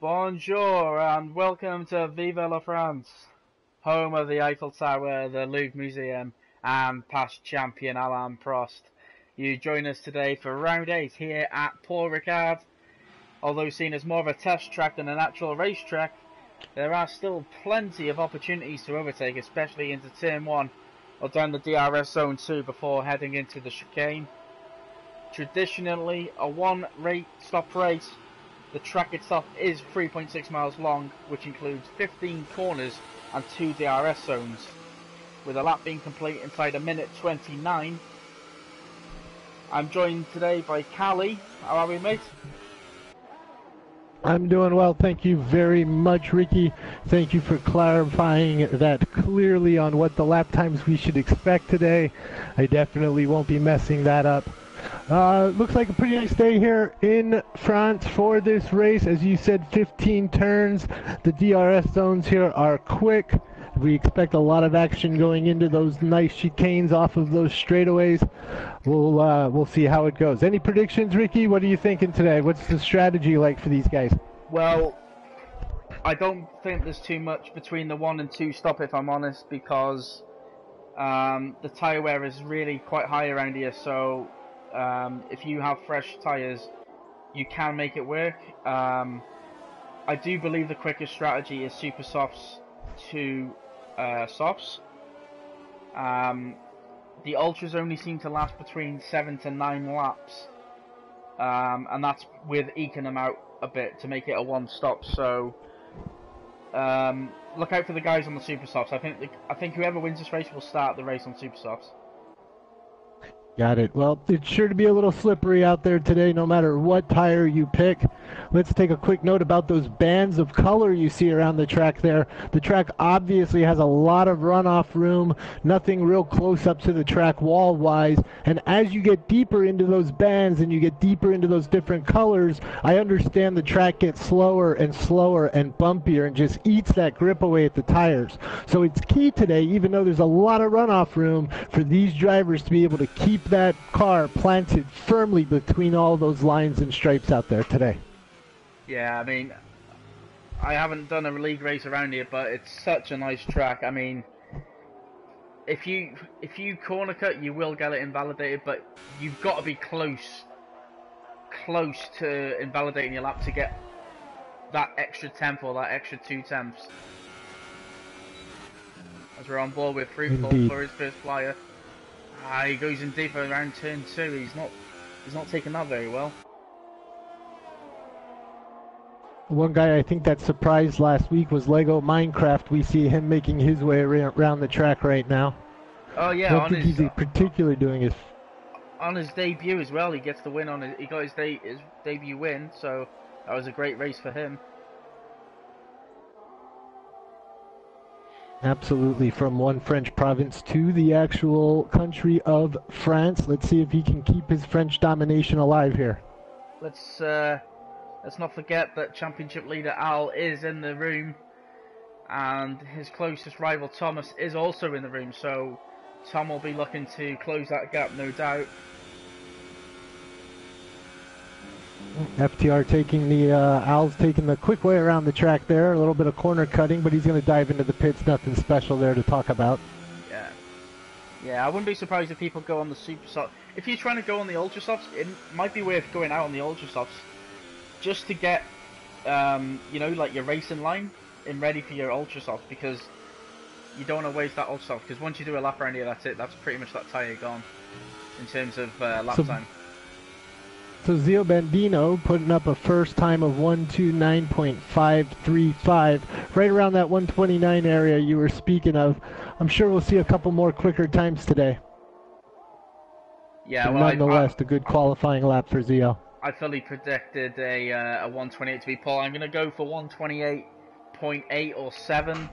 Bonjour and welcome to Vive la France, home of the Eiffel Tower, the Louvre Museum and past champion Alain Prost. You join us today for round 8 here at Paul Ricard. Although seen as more of a test track than an actual racetrack, there are still plenty of opportunities to overtake, especially into Turn 1 or down the DRS Zone 2 before heading into the chicane. Traditionally, a one-stop race. The track itself is 3.6 miles long, which includes 15 corners and 2 DRS zones, with a lap being complete inside a minute 29. I'm joined today by Callie. How are we, mate? I'm doing well, thank you very much, Ricky. Thank you for clarifying that clearly on what the lap times we should expect today. I definitely won't be messing that up. Looks like a pretty nice day here in France for this race. As you said, 15 turns. The DRS zones here are quick. We expect a lot of action going into those nice chicanes off of those straightaways. We'll see how it goes. Any predictions, Ricky? What are you thinking today? What's the strategy like for these guys? Well, I don't think there's too much between the 1 and 2 stop, if I'm honest, because the tyre wear is really quite high around here, so if you have fresh tyres, you can make it work. I do believe the quickest strategy is super softs to softs. The ultras only seem to last between 7 to 9 laps, and that's with eking them out a bit to make it a one-stop. So look out for the guys on the super softs. I think whoever wins this race will start the race on super softs. Got it. Well, it's sure to be a little slippery out there today, no matter what tire you pick. Let's take a quick note about those bands of color you see around the track there. The track obviously has a lot of runoff room, nothing real close up to the track wall-wise. And as you get deeper into those bands and you get deeper into those different colors, I understand the track gets slower and slower and bumpier and just eats that grip away at the tires. So it's key today, even though there's a lot of runoff room, for these drivers to be able to keep that car planted firmly between all those lines and stripes out there today. Yeah, I mean, I haven't done a league race around here, but it's such a nice track. I mean, if you corner cut, you will get it invalidated, but you've got to be close to invalidating your lap to get that extra tenth or that extra 2 tenths. As we're on board with Fruitful for his first flyer. He goes in deeper around turn 2. He's not taking that very well. One guy I think that surprised last week was Lego Minecraft. We see him making his way around the track right now. Oh yeah, I don't think he's particularly doing his on his debut as well. He gets the win he got his debut win, so that was a great race for him. Absolutely, from one French province to the actual country of France. Let's see if he can keep his French domination alive here. Let's not forget that championship leader Al is in the room, and his closest rival Thomas is also in the room. So Tom will be looking to close that gap, no doubt. FTR taking Al's taking the quick way around the track there. A little bit of corner cutting, but he's going to dive into the pits. Nothing special there to talk about. Yeah, I wouldn't be surprised if people go on the super soft. If you're trying to go on the ultra softs, it might be worth going out on the ultra softs just to get, like your racing line in ready for your ultra softs, because you don't want to waste that ultra soft. Because once you do a lap around here, that's it. That's pretty much that tire gone in terms of lap time. So Zio Bandino putting up a first time of 129.535, right around that 129 area you were speaking of. I'm sure we'll see a couple more quicker times today. Yeah, but well, nonetheless, a good qualifying lap for Zio. I fully predicted a 128 to be Paul. I'm going to go for 128.8 or 7.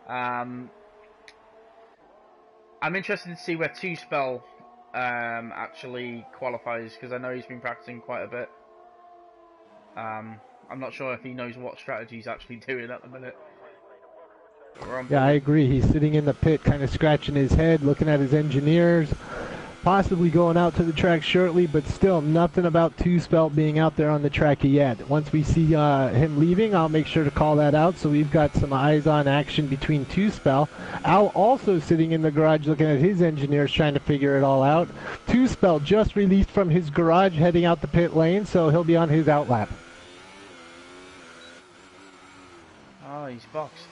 I'm interested to see where Two Spell actually qualifies, because I know he's been practicing quite a bit. I'm not sure if he knows what strategy he's actually doing at the minute. Yeah, I agree. He's sitting in the pit kind of scratching his head, looking at his engineers. possibly going out to the track shortly, but still nothing about Two Spelt being out there on the track yet. Once we see him leaving, I'll make sure to call that out. So we've got some eyes-on action between Two Spelt. Al also sitting in the garage looking at his engineers trying to figure it all out. Two Spelt just released from his garage heading out the pit lane, so he'll be on his out lap. Oh, he's boxed.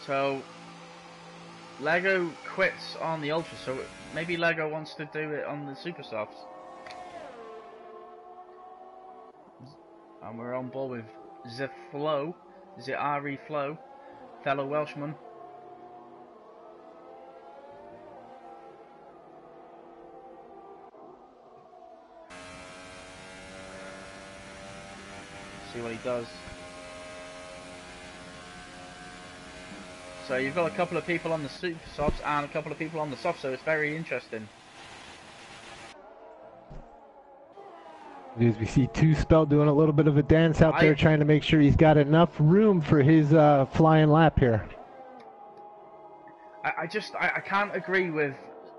So Lego quits on the Ultra, so maybe Lego wants to do it on the Super Softs. And we're on board with Zari Flo, fellow Welshman. See what he does. So you've got a couple of people on the super softs and a couple of people on the soft, so it's very interesting. As we see Two Spelt doing a little bit of a dance out there, trying to make sure he's got enough room for his flying lap here. I can't agree with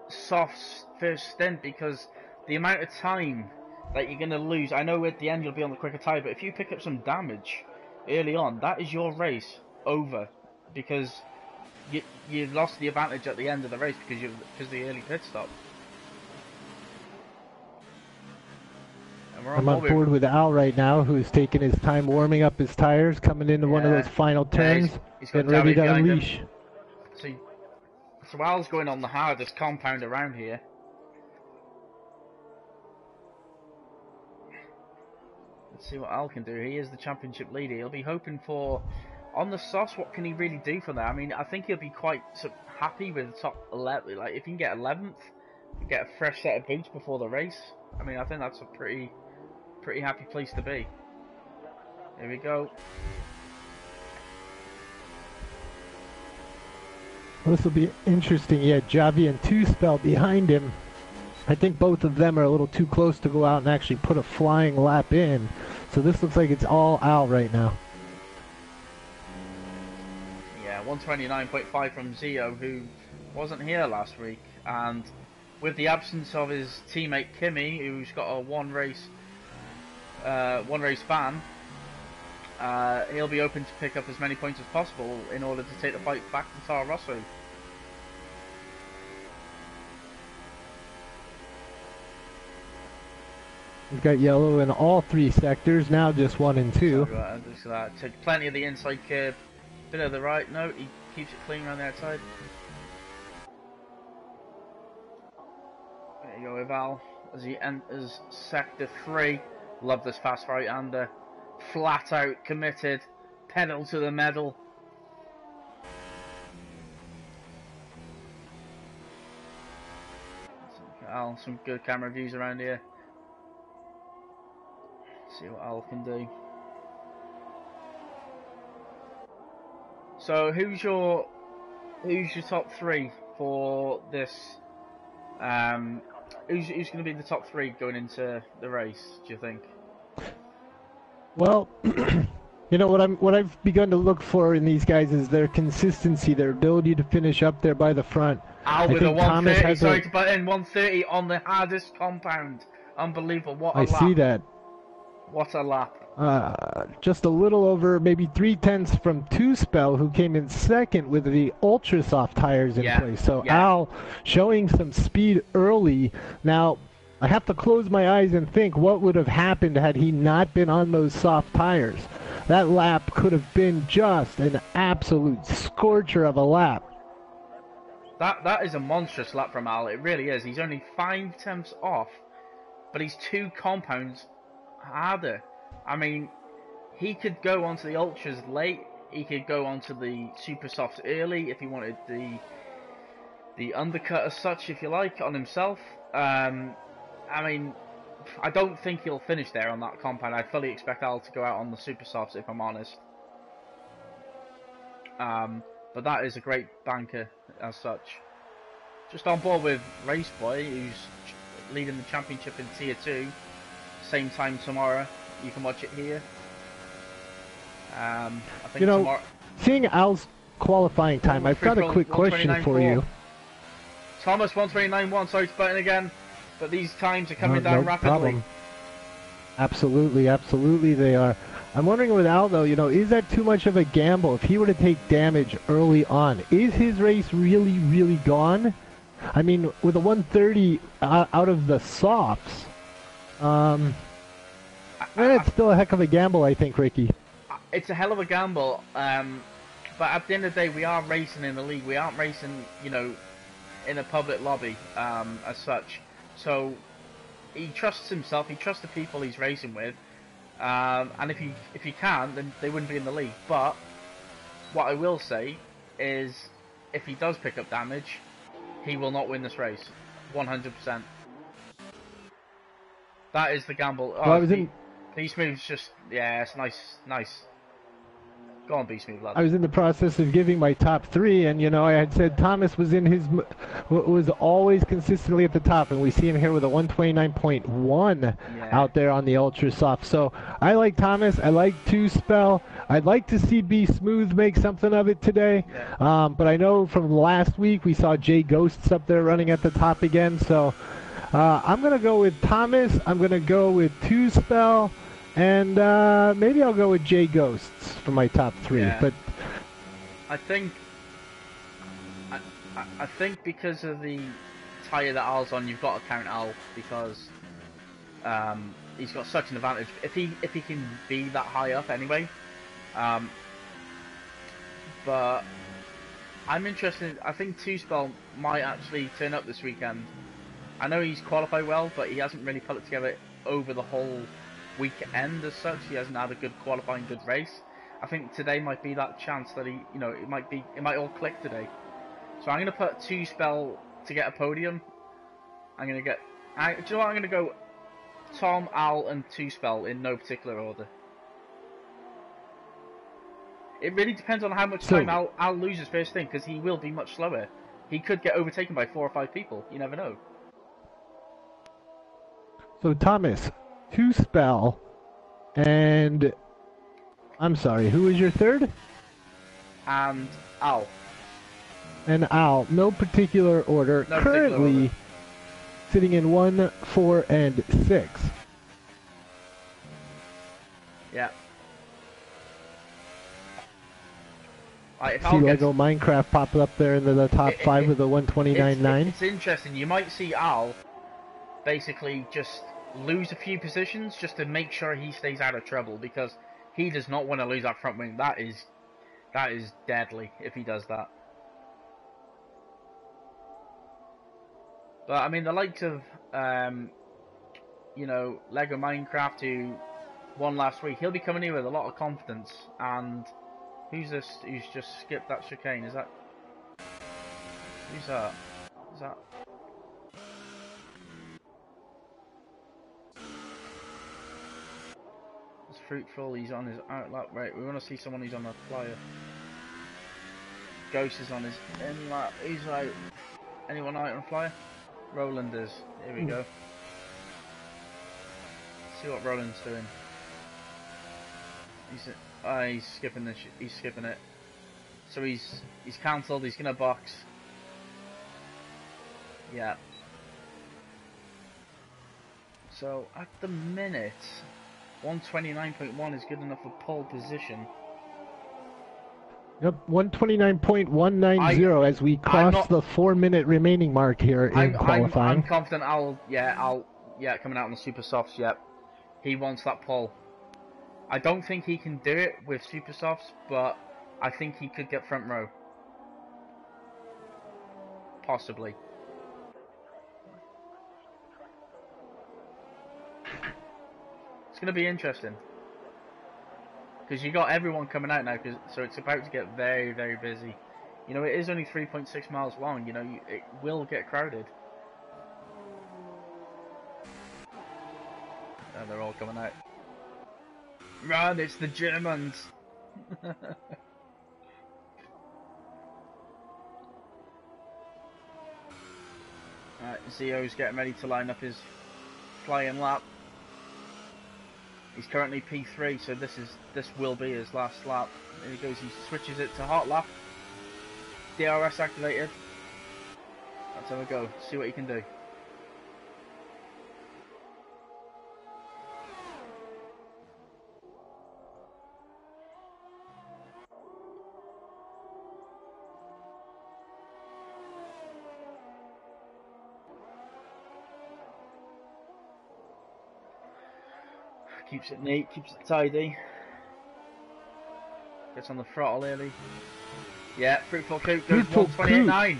Soft's first stint because the amount of time that you're going to lose. I know at the end you'll be on the quicker tyre, but if you pick up some damage early on, that is your race over, because you lost the advantage at the end of the race because of the early pit stop. And I'm on board with Al right now, who's taking his time warming up his tires, coming into one of those final turns, he's getting ready to unleash. So Al's going on the hardest compound around here. Let's see what Al can do. He is the championship leader. He'll be hoping for, on the softs, what can he really do for that? I mean, I think he'll be quite happy with the top 11. Like, if he can get 11th, get a fresh set of boots before the race, I mean, I think that's a pretty happy place to be. Here we go. This will be interesting. Yeah, Javi and Two Spelt behind him. I think both of them are a little too close to go out and actually put a flying lap in. So this looks like it's all Al right now. Yeah, 129.5 from Zio, who wasn't here last week, and with the absence of his teammate Kimi, who's got a one race ban, he'll be open to pick up as many points as possible in order to take the fight back to Toro Rosso. We've got yellow in all three sectors, now just 1 and 2. Took plenty of the inside curb, bit of the right, no, he keeps it clean around the outside. There you go with Al, as he enters sector 3. Love this fast right-hander, flat out committed, pedal to the metal. Al, some good camera views around here. See what Al can do. So who's your top 3 for this? Who's going to be the top 3 going into the race, do you think? Well, you know what I've begun to look for in these guys is their consistency, their ability to finish up there by the front. Al with a 130, sorry to butt in, 130 on the hardest compound. Unbelievable, what a lap. I see that. What a lap. Just a little over, maybe 3/10 from Two Spell, who came in second with the ultra soft tires in place. So Al showing some speed early. Now, I have to close my eyes and think what would have happened had he not been on those soft tires. That lap could have been just an absolute scorcher of a lap. That is a monstrous lap from Al, it really is. He's only 5/10 off, but he's 2 compounds harder. I mean, he could go onto the ultras late, he could go onto the super softs early if he wanted the undercut as such, if you like, on himself. I mean, I don't think he'll finish there on that compound. I fully expect Al to go out on the super softs, if I'm honest. But that is a great banker as such. Just on board with Raceboy, who's leading the championship in Tier 2. Same time tomorrow. You can watch it here. I think tomorrow, seeing Al's qualifying time, I've got a quick question for you. Thomas 129.1, sorry to button again, but these times are coming down no rapidly. Problem. Absolutely, absolutely they are. I'm wondering with Al though, you know, is that too much of a gamble? If he were to take damage early on, is his race really, really gone? I mean, with a 130 out of the softs, it's still a heck of a gamble, I think, Ricky. It's a hell of a gamble, but at the end of the day, we are racing in the league. We aren't racing, you know, in a public lobby as such. So he trusts himself. He trusts the people he's racing with, and if he can, then they wouldn't be in the league. But what I will say is, if he does pick up damage, he will not win this race, 100%. That is the gamble. Oh, well, Beast Move's just, yeah, it's nice. Go on, Beast Move, lad. I was in the process of giving my top 3, and you know, I had said Thomas was was always consistently at the top, and we see him here with a 129.1 out there on the Ultra Soft. So I like Thomas. I like 2-Spell. I'd like to see B Smooth make something of it today, but I know from last week we saw Jay Ghosts up there running at the top again. So I'm gonna go with Thomas. I'm gonna go with 2-Spell. And maybe I'll go with Jay Ghosts for my top 3. Yeah. But I think because of the tyre that Al's on, you've got to count Al because he's got such an advantage. If he can be that high up anyway. But I'm interested. I think 2-Spell might actually turn up this weekend. I know he's qualified well, but he hasn't really put it together over the whole weekend as such. He hasn't had a good qualifying, good race. I think today might be that chance that he, you know, it might all click today. So I'm gonna put 2-Spell to get a podium. I'm gonna get, do you know what? I'm gonna go Tom, Al, and 2-Spell in no particular order. It really depends on how much time Al loses first thing, because he will be much slower. He could get overtaken by 4 or 5 people. You never know. So Thomas, 2-Spell, and I'm sorry, who was your third? And Al. And Al, no particular order. No currently particular order. Sitting in 1, 4, and 6. Yeah. See Lego Minecraft popping up there into the top 5 with a 129.9. It's interesting. You might see Al basically just lose a few positions just to make sure he stays out of trouble, because he does not want to lose that front wing. That is deadly if he does that. But I mean, the likes of you know, Lego Minecraft, who won last week, he'll be coming in with a lot of confidence. And who's this who's just skipped that chicane? Is that, who's that? Is that Fruitful? He's on his outlap. Right, we want to see someone who's on the flyer. Ghost is on his inlap. Who's out? Anyone out on flyer? Roland is. Here we go. See what Roland's doing. He's skipping this. He's skipping it. So he's cancelled. He's gonna box. Yeah. So at the minute, 129.1 is good enough for pole position. Yep, 129.190 as we cross the 4-minute remaining mark here in qualifying. I'm confident I'll coming out on the super softs. Yep, he wants that pole. I don't think he can do it with super softs, but I think he could get front row. Possibly. It's going to be interesting, because you got everyone coming out now, so it's about to get very, very busy. You know, it is only 3.6 miles long. You know, it will get crowded. Oh, they're all coming out. Run! It's the Germans. Alright, Zio's getting ready to line up his flying lap. He's currently P3, so this will be his last lap. There he goes, he switches it to hot lap. DRS activated. Let's have a go. See what you can do. Keeps it neat, keeps it tidy. Gets on the throttle early. Yeah, Fruitful Coop goes 128.9.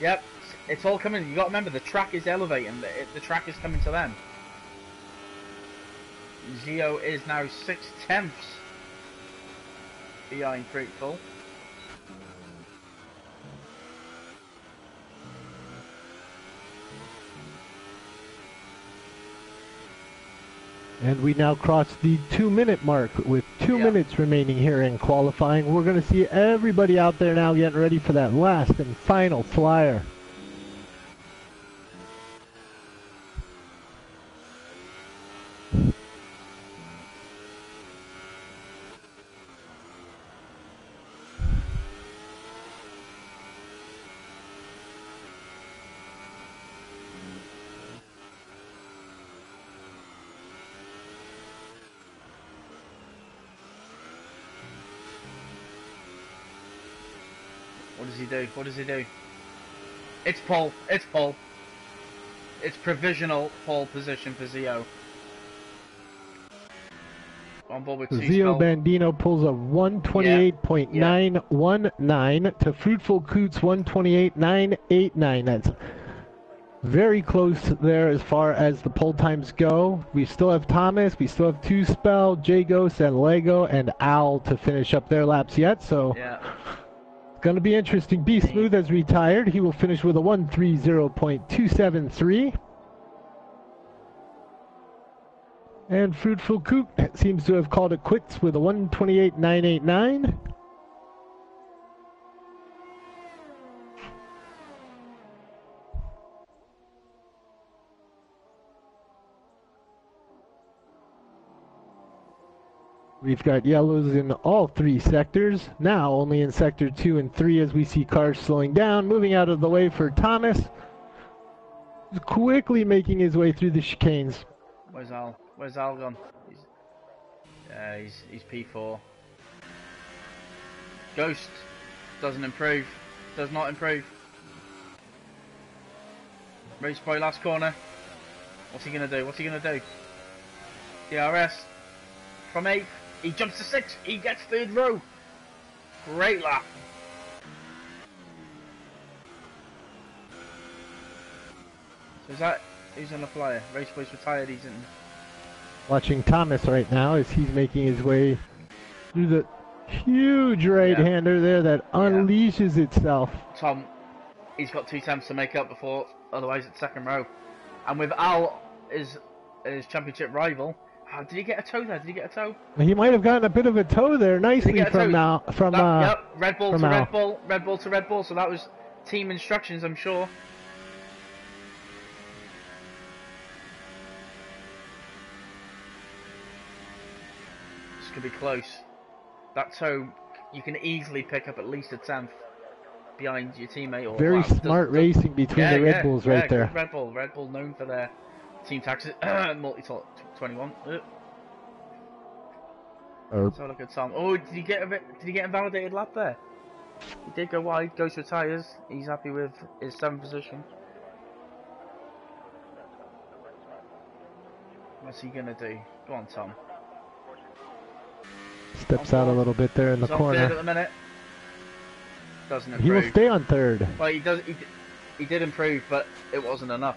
Yep, it's all coming. You got to remember, the track is elevating. The track is coming to them. Zio is now 6/10 behind Fruitful. And we now cross the 2-minute mark with 2 minutes remaining here in qualifying. We're going to see everybody out there now getting ready for that last and final flyer. What does he do? What does he do? It's pole. It's pole. It's provisional pole position for Zio. On board with Zio Bandino pulls a 128.919 to Fruitful Coots 128.989. That's very close there as far as the pole times go. We still have Thomas, we still have Two Spell, Jagos, and Lego, and Owl to finish up their laps yet. So it's going to be interesting. Be Smooth has retired. He will finish with a 130.273. And Fruitful Coop seems to have called it quits with a 128.989. We've got yellows in all three sectors. Now only in sector 2 and 3 as we see cars slowing down, moving out of the way for Thomas. He's quickly making his way through the chicanes. Where's Al? Where's Al gone? He's P4. Ghost doesn't improve. Does not improve. Race boy last corner. What's he gonna do? What's he gonna do? DRS from 8th. He jumps to 6th. He gets 3rd row. Great lap. So is that who's on the flyer? Race boy's retired. He's in. Watching Thomas right now as he's making his way through the huge right-hander there that unleashes itself. Tom, he's got 2 attempts to make up before, otherwise it's 2nd row. And with Al, his championship rival, did he get a toe there? Did he get a toe? He might have gotten a bit of a toe there nicely from Al. Yep, Red Bull to Red Bull, Red Bull to Red Bull, so that was team instructions, I'm sure. Could be close. That toe, you can easily pick up at least a 10th behind your teammate. Or very smart racing between the Red Bulls right there. Red Bull known for their team taxes. Multi-top 21. Let's have a look at Tom. Oh, did he get invalidated lap there? He did go wide. Goes for tyres. He's happy with his 7th position. What's he gonna do? Go on, Tom. Steps out a little bit there in the corner. He's on 3rd at the minute. Doesn't improve. He will stay on 3rd. Well, he did improve, but it wasn't enough.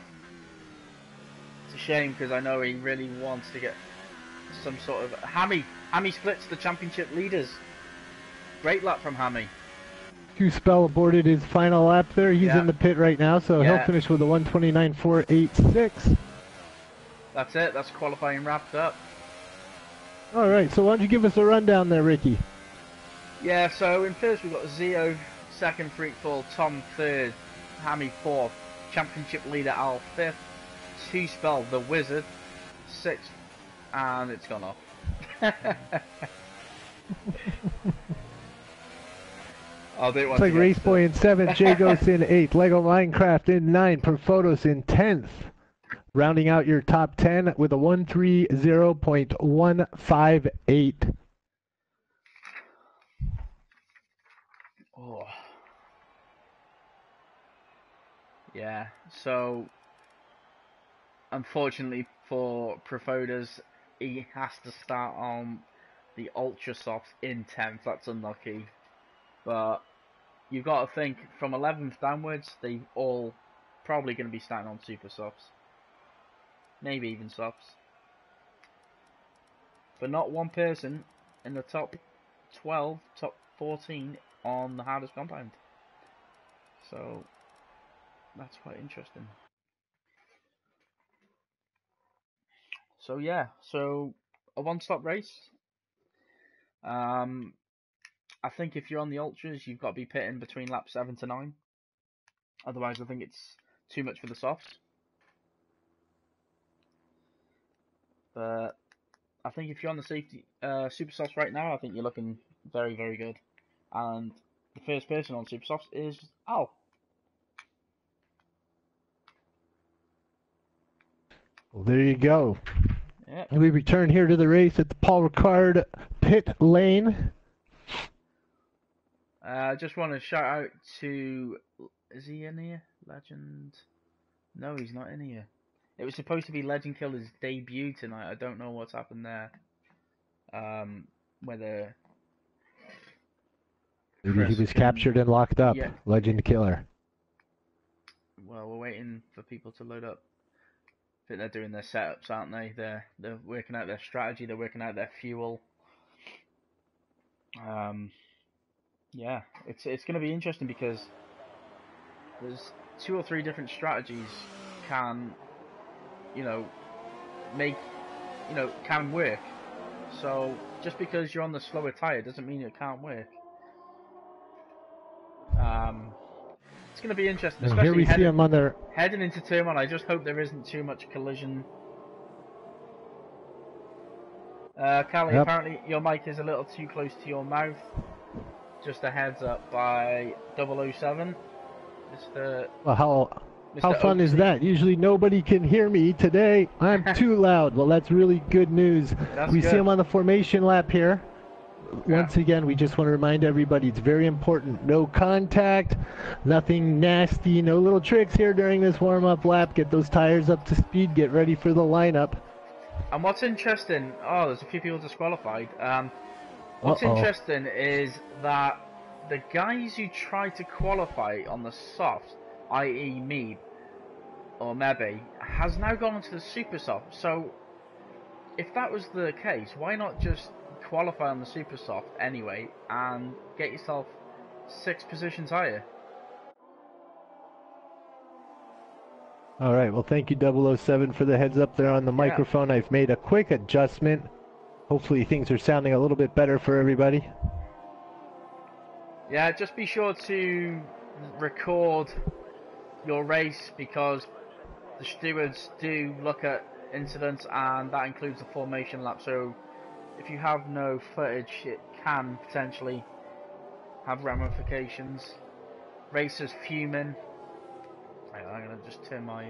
It's a shame because I know he really wants to get some sort of Hammy splits the championship leaders. Great lap from Hammy. Two Spell aborted his final lap there. He's in the pit right now, so he'll finish with a 129.486. That's it. That's qualifying wrapped up. All right, so why don't you give us a rundown there, Ricky? Yeah, so in first we've got Zio, 2nd Fruitful, Tom 3rd, Hammy 4th, championship leader Al 5th, Two Spell the Wizard 6th, and it's gone off. I didn't Looks want to like get Race stuck. Boy in 7th, Jagos in 8th, Lego Minecraft in 9th, Profotos in 10th. Rounding out your top 10 with a 130.158. Oh. Yeah, so unfortunately for Profodas, he has to start on the Ultra Softs in 10th. That's unlucky. But you've got to think from 11th downwards, they all probably going to be starting on Super Softs. Maybe even Softs. But not one person in the top 12, top 14 on the hardest compound. So that's quite interesting. So yeah, so a one-stop race. I think if you're on the ultras, you've got to be pitting between laps 7 to 9. Otherwise, I think it's too much for the softs. But I think if you're on the safety super softs right now, I think you're looking very, very good. And the first person on super softs is Al. Well, there you go. Yep. We return here to the race at the Paul Ricard pit lane. I just want to shout out to... Is he in here? Legend? No, he's not in here. It was supposed to be Legend Killer's debut tonight. I don't know what's happened there. Whether... Maybe he was captured and locked up. Yeah. Legend Killer. Well, we're waiting for people to load up. I think they're doing their setups, aren't they? They're working out their strategy. They're working out their fuel. Yeah, it's going to be interesting because there's 2 or 3 different strategies can, make, can work. So just because you're on the slower tire doesn't mean it can't work. It's going to be interesting, especially here we see him on their... heading into turn 1. I just hope there isn't too much collision. Callie, Yep. apparently your mic is a little too close to your mouth. Just a heads up by 007. Mr. Well, how fun is Oaksy. that? Usually nobody can hear me. Today, I'm too loud. Well, that's really good news. We see him on the formation lap here. Once again, we just want to remind everybody it's very important. No contact, nothing nasty, no little tricks here during this warm-up lap. Get those tires up to speed, get ready for the lineup. And what's interesting, there's a few people disqualified. What's interesting is that the guys who tried to qualify on the soft, i.e. me or Mebe, has now gone onto the super soft. So if that was the case, why not just qualify on the super soft anyway and get yourself 6 positions higher? All right, well, thank you, 007, for the heads up there on the microphone. I've made a quick adjustment. Hopefully things are sounding a little bit better for everybody. Yeah, just be sure to record your race because the stewards do look at incidents and that includes the formation lap. So if you have no footage, it can potentially have ramifications. Racers fuming. I'm going to just turn my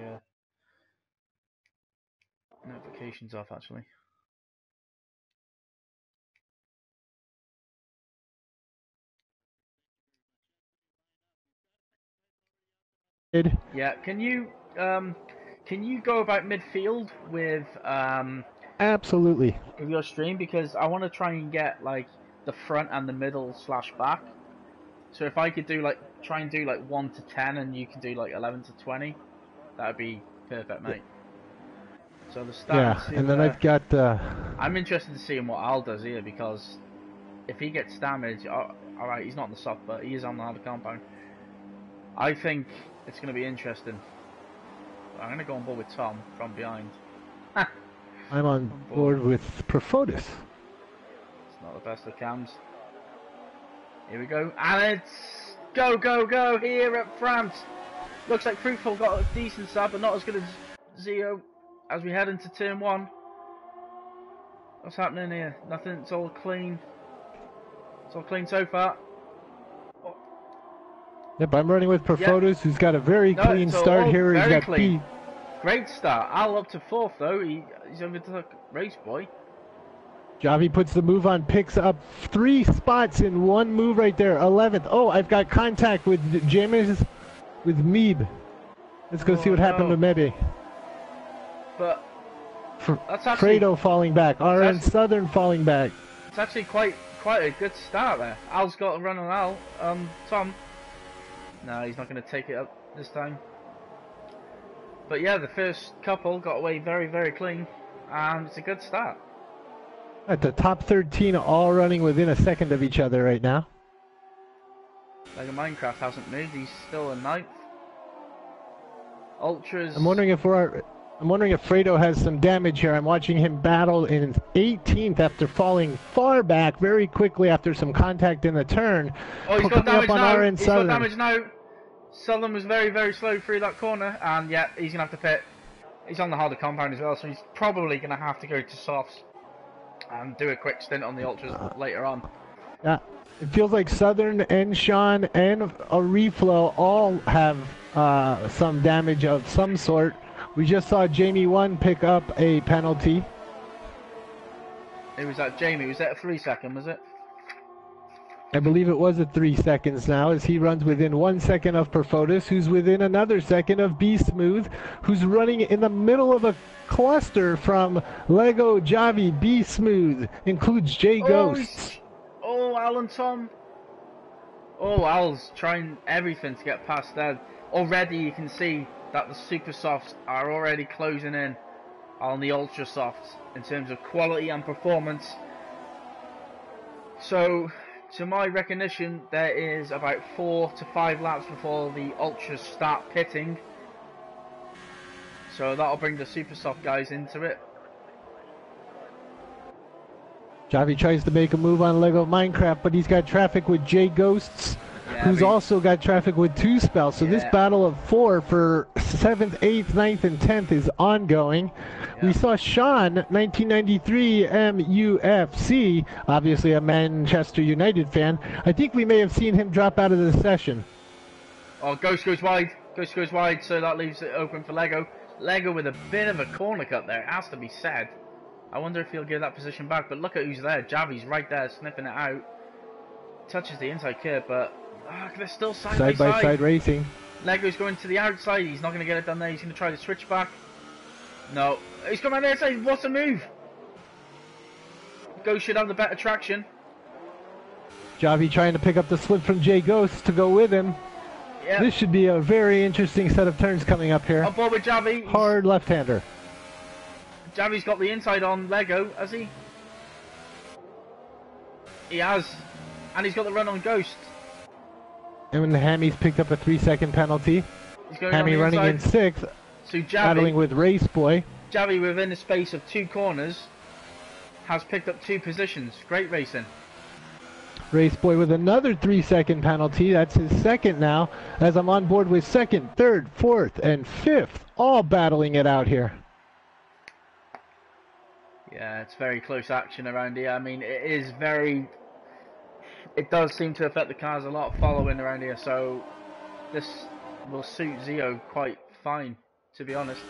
notifications off actually. Yeah, can you go about midfield with Absolutely. with your stream, because I want to try and get like the front and the middle / back. So if I could do try and do 1 to 10 and you can do 11 to 20, that would be perfect, mate. So the start. Yeah, and then I've got. I'm interested to see what Al does here because if he gets damaged, all right, he's not on the soft, but he is on the hard compound. I think it's going to be interesting. I'm going to go on board with Tom from behind. I'm on board with Profotis. It's not the best of cams. Here we go, and it's go here at France. Looks like Fruitful got a decent start, but not as good as Zio as we head into turn 1. What's happening here? Nothing. It's all clean. It's all clean so far. Yep, I'm running with Perfotus, who's got a very No, clean so start all here. He's very got clean. Great start. Al up to 4th though. He's overtook Race Boy. Javi puts the move on, picks up 3 spots in one move right there. 11th. Oh, I've got contact with James, with Meeb. Let's go see what happened to Mebe. But that's actually Fredo falling back. RN Southern falling back. It's actually quite a good start there. Al's got a run on Al. Tom. No, he's not going to take it up this time. But yeah, the first couple got away very, very clean, and it's a good start. At the top 13, all running within a second of each other right now. Like Minecraft hasn't moved; he's still in 9th. Ultras. I'm wondering if Fredo has some damage here. I'm watching him battle in 18th after falling far back very quickly after some contact in the turn. Oh, he's got damage now. He's got damage now. Southern was very, very slow through that corner, and yeah, he's gonna have to pit. He's on the harder compound as well, so he's probably gonna have to go to softs and do a quick stint on the ultras later on. Yeah, it feels like Southern and Sean and Reflow all have some damage of some sort. We just saw Jamie 1 pick up a penalty. It was that Jamie. Was that a 3-second? Was it? I believe it was at 3 seconds now, as he runs within 1 second of Perfotus, who's within another second of Be Smooth, who's running in the middle of a cluster from Lego, Javi, Be Smooth, includes J Ghosts. Oh, Al and Tom. Oh, Al's trying everything to get past there. Already you can see that the super softs are already closing in on the ultra softs in terms of quality and performance. So, to my recognition, there is about 4 to 5 laps before the ultras start pitting. So that'll bring the super soft guys into it. Javi tries to make a move on Lego Minecraft, but he's got traffic with J Ghosts, who's also got traffic with 2 spells. So this battle of 4 for 7th, 8th, 9th, and 10th is ongoing. We saw Sean, 1993 MUFC, obviously a Manchester United fan. I think we may have seen him drop out of the session. Oh, Ghost goes wide. Ghost goes wide, so that leaves it open for Lego. Lego with a bit of a corner cut there, it has to be said. I wonder if he'll give that position back, but look at who's there. Javi's right there, sniffing it out. Touches the inside curb, but they're still side by side racing. Lego's going to the outside. He's not going to get it done there. He's going to try to switch back. No. He's coming on the outside. What's a move? Ghost should have the better traction. Javi trying to pick up the slip from J Ghost to go with him. Yep. This should be a very interesting set of turns coming up here. On board with Javi. Hard left-hander. Javi's got the inside on Lego, has he? He has. And he's got the run on Ghost. And when the Hammy's picked up a 3-second penalty. Hammy running in 6th. So Javi, battling with Race Boy. Javi, within the space of 2 corners, has picked up 2 positions. Great racing. Race Boy with another 3-second penalty. That's his 2nd now, as I'm on board with 2nd, 3rd, 4th, and 5th, all battling it out here. Yeah, it's very close action around here. I mean, it does seem to affect the cars a lot following around here, so this will suit Zio quite fine, to be honest.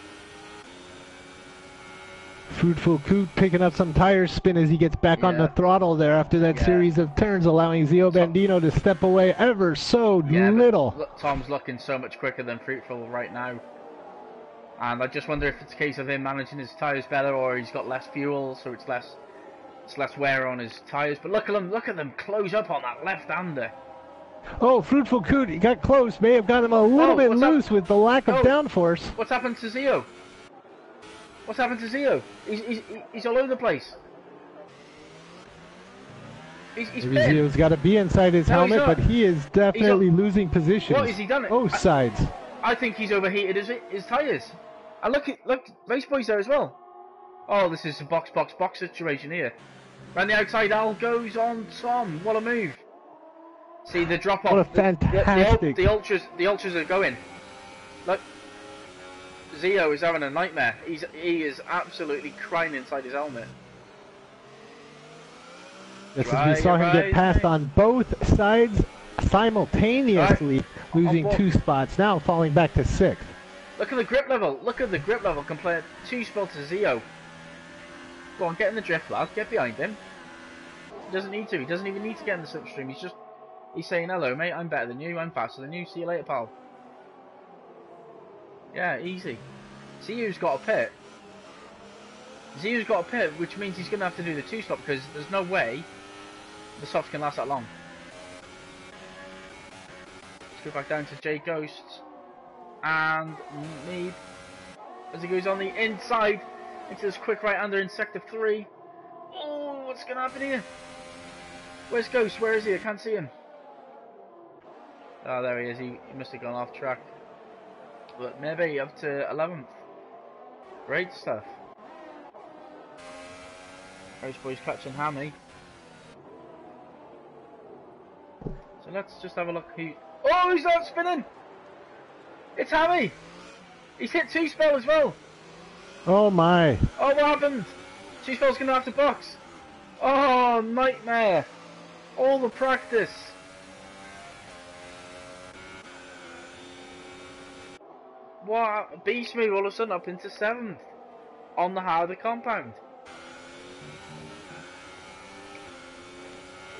Fruitful Coot picking up some tire spin as he gets back on the throttle there after that series of turns, allowing Zio Bandino to step away ever so little. Tom's looking so much quicker than Fruitful right now. And I just wonder if it's a case of him managing his tyres better, or he's got less fuel, so it's less wear on his tyres. But look at them close up on that left-hander. Oh, Fruitful Coot, he got close, may have got him a little bit loose with the lack of downforce. What's happened to Zio? What's happened to Zio? He's all over the place. Maybe Zio's got to be inside his helmet, but he is definitely losing position. What has he done? Both sides. I think he's overheated his tyres. And look, Race Boy's there as well. Oh, this is a box situation here. Around the outside, Al goes on Tom. What a move! See the drop off. What a fantastic! The ultras are going. Look, Zio is having a nightmare. He is absolutely crying inside his helmet. This is we saw him get passed on both sides simultaneously. losing 2 spots, now falling back to 6th. Look at the grip level. Look at the grip level compared 2 spots to Zio. Go on, get in the drift, lad. Get behind him. He doesn't need to. He doesn't even need to get in the slipstream. He's saying, hello, mate. I'm better than you. I'm faster than you. See you later, pal. Yeah, easy. Zio's got a pit. Zio's got a pit, which means he's going to have to do the 2-stop because there's no way the softs can last that long. Let's go back down to J Ghosts and Mead as he goes on the inside into this quick right-hander in sector 3. Oh, what's going to happen here? Where's Ghost? Where is he? I can't see him. Oh, there he is. He must have gone off track. But maybe up to 11th. Great stuff. Race Boy's catching Hammy. So let's just have a look who... Oh, who's that spinning? It's Hammy! He's hit 2-spell as well. Oh my. Oh, what happened? 2-spell's going to have to box. Oh, nightmare. All the practice. What? Beast Move all of a sudden up into 7th on the harder compound.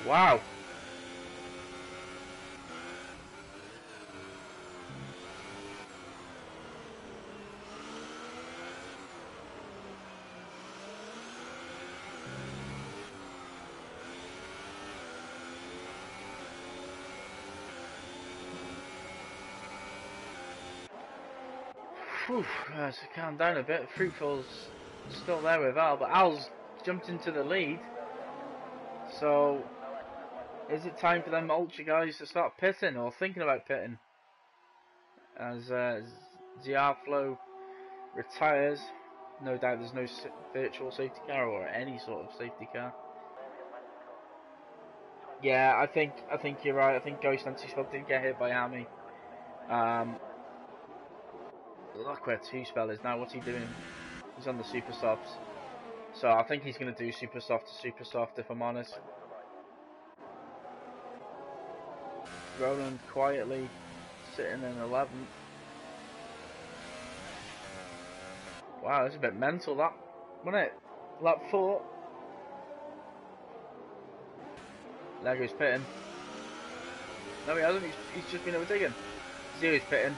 Wow. Whew, so calm down a bit. Fruitful's still there with Al, but Al's jumped into the lead. So, is it time for them Ultra guys to start pitting or thinking about pitting? As Ziaflo retires, no doubt there's no virtual safety car or any sort of safety car. Yeah, I think you're right. I think Ghost Anti-Spell did get hit by Hammy. Look where 2-spell is now. What's he doing? He's on the super softs. So I think he's going to do super soft to super soft, if I'm honest. Roland quietly sitting in 11th. Wow, that's a bit mental, that, wasn't it? Lap 4. Lego's pitting. No, he hasn't. He's just been overtaken. Zero's pitting.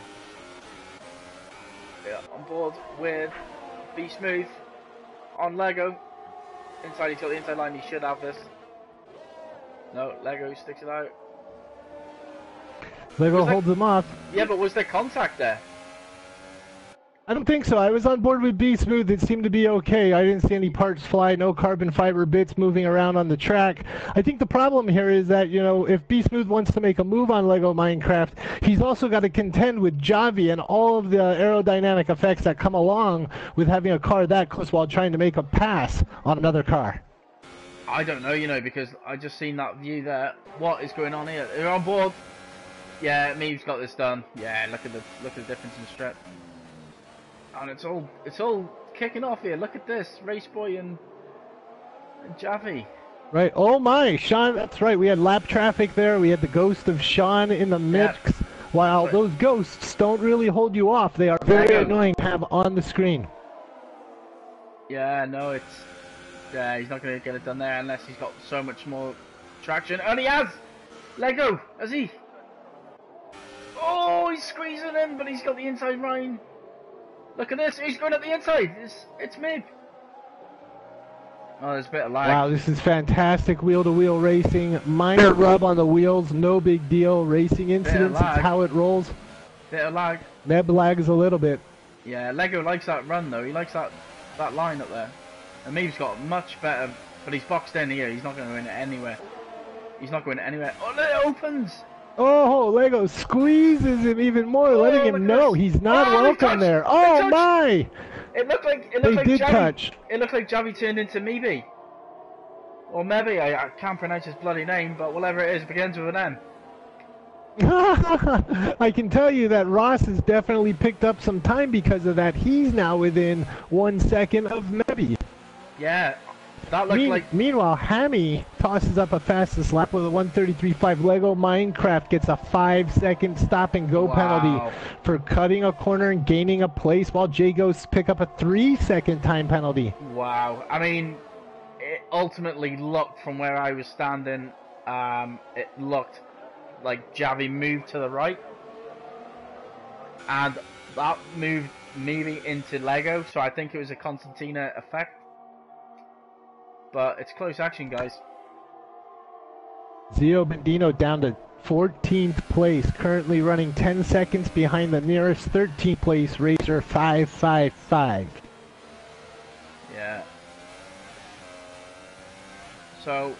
Yeah, on board with Be Smooth on Lego. Inside, he's got the inside line. He should have this. No, Lego sticks it out. Lego holds him off. Yeah, but was there contact there? I don't think so. I was on board with Be Smooth. It seemed to be okay. I didn't see any parts fly, no carbon fiber bits moving around on the track. I think the problem here is that, you know, if Be Smooth wants to make a move on Lego Minecraft, he's also got to contend with Javi and all of the aerodynamic effects that come along with having a car that close while trying to make a pass on another car. I don't know, you know, because I just seen that view there. What is going on here? They're on board. Yeah, Meeve's got this done. Yeah, look at the difference in strip. And it's all kicking off here. Look at this, Raceboy and Javi. Right. Oh my, Sean. That's right. We had lap traffic there. We had the ghost of Sean in the mix. Yeah. While those ghosts don't really hold you off, they are very annoying to have on the screen. Yeah, no, it's he's not going to get it done there unless he's got so much more traction. And he has. Lego, has he? Oh, he's squeezing in, but he's got the inside line. Look at this, he's going up the inside. It's Mib. Oh, there's a bit of lag. Wow, this is fantastic wheel-to-wheel racing. Minor rub on the wheels, no big deal. Racing incidents, it's how it rolls. Bit of lag. Meb lags a little bit. Yeah, Lego likes that run though. He likes that line up there. And Mib's got much better, but he's boxed in here. He's not going to win it anywhere. He's not going anywhere. Oh, it opens. Oh, Lego squeezes him even more, letting him know he's not welcome there. Oh my! It looked like touch. It looked like Javi turned into Meebe. Or maybe I can't pronounce his bloody name, but whatever it is, it begins with an M. I can tell you that Ross has definitely picked up some time because of that. He's now within 1 second of Mebby. Yeah, That looked like... Meanwhile, Hammy tosses up a fastest lap with a 1:33.5. Lego Minecraft gets a 5-second stop and go penalty for cutting a corner and gaining a place, while Jay Ghosts pick up a 3-second time penalty. Wow. I mean, it ultimately looked from where I was standing, it looked like Javi moved to the right. And that moved maybe into Lego, so I think it was a Constantina effect. But it's close action, guys. Zio Bendino down to 14th place, currently running 10 seconds behind the nearest 13th place racer, 555. Yeah. So,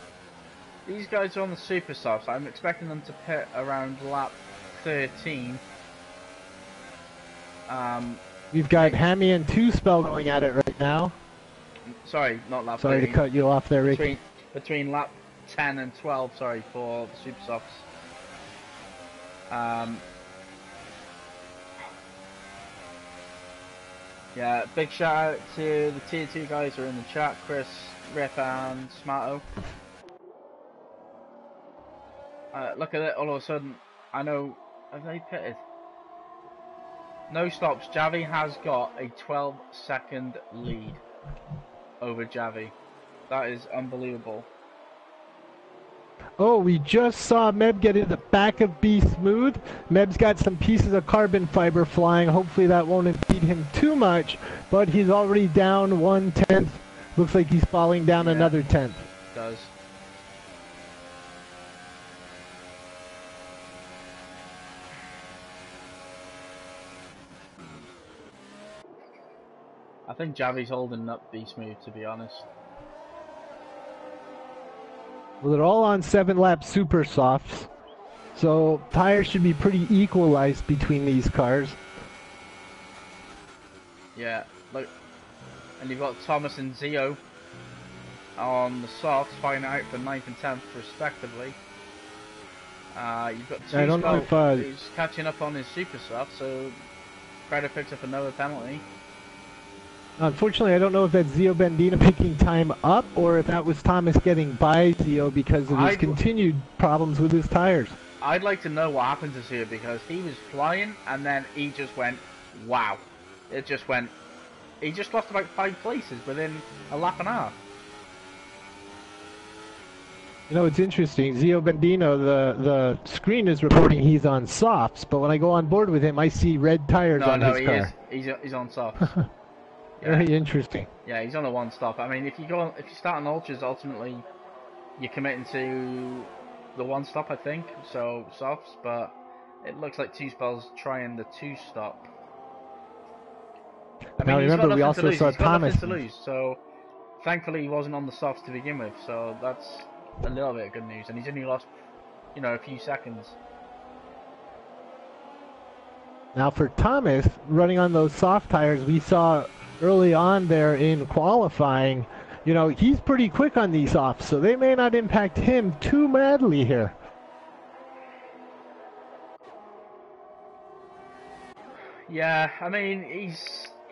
these guys are on the super softs. I'm expecting them to pit around lap 13. We've got Hammy and Two Spell going at it right now. Sorry, not lap 13. Sorry to cut you off there, Ricky. Between lap 10 and 12, sorry, for the super softs. Yeah, big shout out to the tier 2 guys who are in the chat, Chris, Riff and Smarto. Look at it, all of a sudden, I know, have they pitted? No stops, Javi has got a 12-second lead over Javi. That is unbelievable. Oh, we just saw Meb get in the back of B Smooth. Meb's got some pieces of carbon fiber flying. Hopefully that won't impede him too much, but he's already down 1/10. Looks like he's falling down another 10th. Does. I think Javi's holding up B Smooth, to be honest. Well, they're all on 7-lap super softs, so tires should be pretty equalized between these cars. Yeah, look, and you've got Thomas and Zio on the softs fighting out for 9th and 10th respectively. You've got I don't know if who's catching up on his super soft, so Crowder picks up another penalty. Unfortunately, I don't know if that's Zio Bendina picking time up or if that was Thomas getting by Zio because of his continued problems with his tires. I'd like to know what happened to Zio because he was flying and then he just went, wow. It just went, he just lost about 5 places within a lap and a half. You know, it's interesting. Zio Bendino, the screen is reporting he's on softs, but when I go on board with him, I see red tires on his car. He's on softs. Yeah. Very interesting. Yeah, he's on a one-stop. I mean, if you start on ultras, ultimately you're committing to the one-stop, I think. So softs, but it looks like Two Spell's trying the two-stop. I mean, now remember, we also saw Thomas. To lose, so thankfully he wasn't on the softs to begin with. So that's a little bit of good news, and he's only lost, you know, a few seconds. Now for Thomas, running on those soft tires, we saw early on there in qualifying, you know, he's pretty quick on these offs, so they may not impact him too madly here. Yeah, I mean,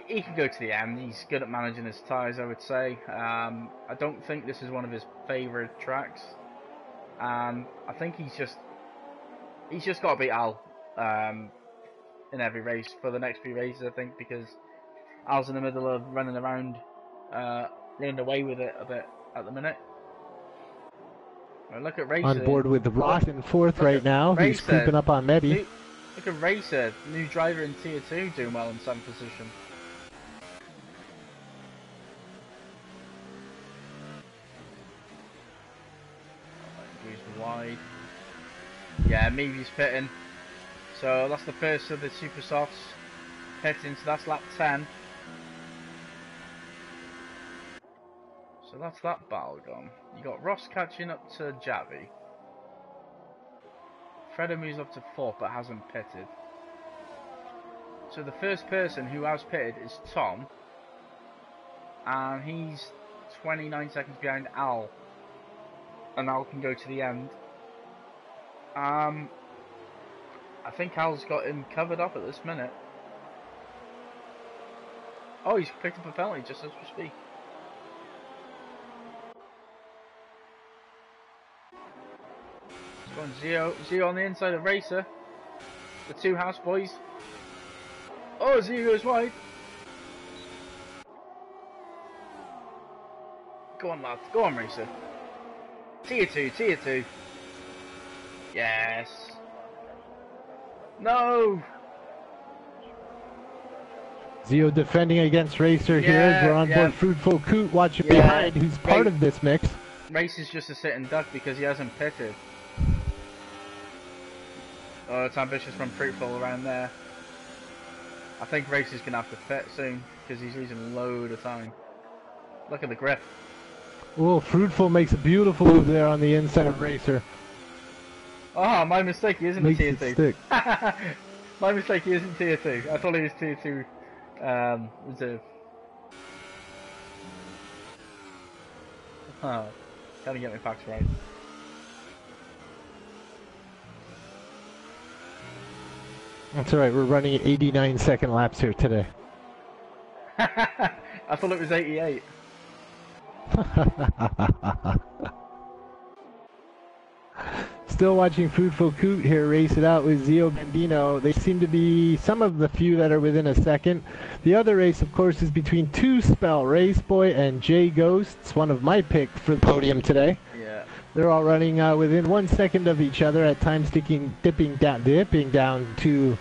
he can go to the end. He's good at managing his tyres, I would say. I don't think this is one of his favourite tracks, and I think he's just got to beat Al in every race for the next few races, I think, because Al's in the middle of running around, running away with it a bit at the minute. Right, look at Racer. On board with Roth in 4th right now. He's creeping up on Mebby. Look at Racer, new driver in Tier 2, doing well in 7th position. Goes wide. Yeah, Meavy's pitting. So that's the first of the super softs pitting, so that's lap 10. So that's that battle gone. You got Ross catching up to Javi. Fredo moves up to 4th but hasn't pitted. So the first person who has pitted is Tom. And he's 29 seconds behind Al. And Al can go to the end. I think Al's got him covered up at this minute. Oh, he's picked up a penalty just as we speak. Go on, Zio. Zio on the inside of Racer. The two house boys. Oh, Zio goes wide. Go on, lads. Go on, Racer. Tier 2, Tier 2. Yes. No. Zio defending against Racer here as we're on board Fruitful Coot watching behind, who's part of this mix. Racer's just a sitting duck because he hasn't pitted. Oh, it's ambitious from Fruitful around there. I think Racer's going to have to pit soon because he's losing a load of time. Look at the grip. Oh, Fruitful makes a beautiful move there on the inside of Racer. Oh, my mistake, he isn't a Tier 2. Stick. My mistake, he isn't Tier 2. I thought he was Tier 2 reserve. Oh, gotta get my facts right. That's alright, we're running at 89-second laps here today. I thought it was 88. Still watching Fruitful Coot here race it out with Zio Bambino. They seem to be some of the few that are within a second. The other race, of course, is between Two Spell Raceboy and J Ghosts, one of my pick for the podium today. Yeah. They're all running within 1 second of each other, at times dipping down to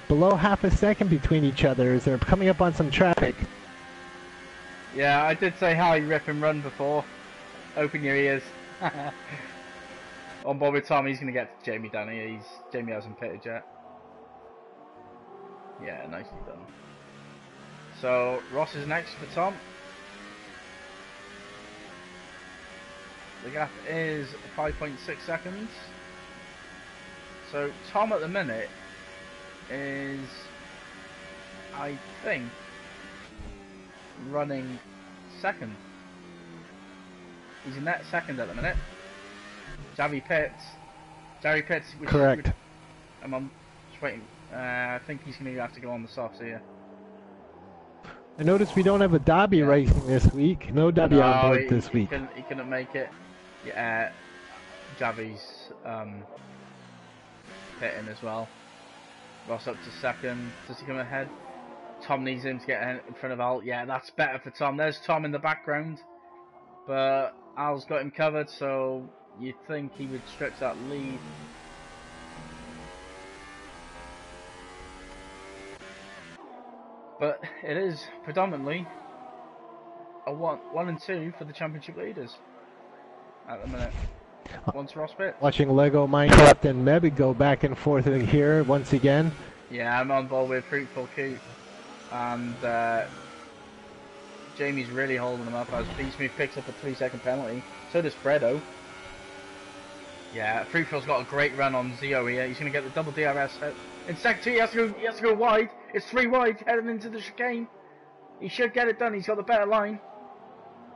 below half a second between each other as they're coming up on some traffic. Yeah, I did say hi, rip and run before. Open your ears. On board with Tom, he's going to get Jamie down here. Jamie hasn't pitted yet. Yeah, nicely done. So, Ross is next for Tom. The gap is 5.6 seconds. So, Tom at the minute is, I think, running second. He's in that second at the minute. Javi Pitts. Correct. I'm just waiting. I think he's going to have to go on the softs here. I noticed we don't have a Dobby racing this week. No Dobby on board this week. He couldn't make it. Yeah, Javi's pitting as well. Ross up to second. Does he come ahead? Tom needs him to get in front of Al. Yeah, that's better for Tom. There's Tom in the background. But Al's got him covered, so you'd think he would stretch that lead. But it is predominantly a 1 and 2 for the championship leaders at the minute. Once Ross pits. Watching Lego Minecraft and Meb go back and forth in here once again. Yeah, I'm on board with Fruitful Coot. And Jamie's really holding him up as Beastmove picks up a 3-second penalty. So does Fredo. Yeah, Fruitful's got a great run on Zio here. He's going to get the double DRS hit. In second 2, he has to go wide. It's 3 wide, heading into the chicane. He should get it done. He's got the better line.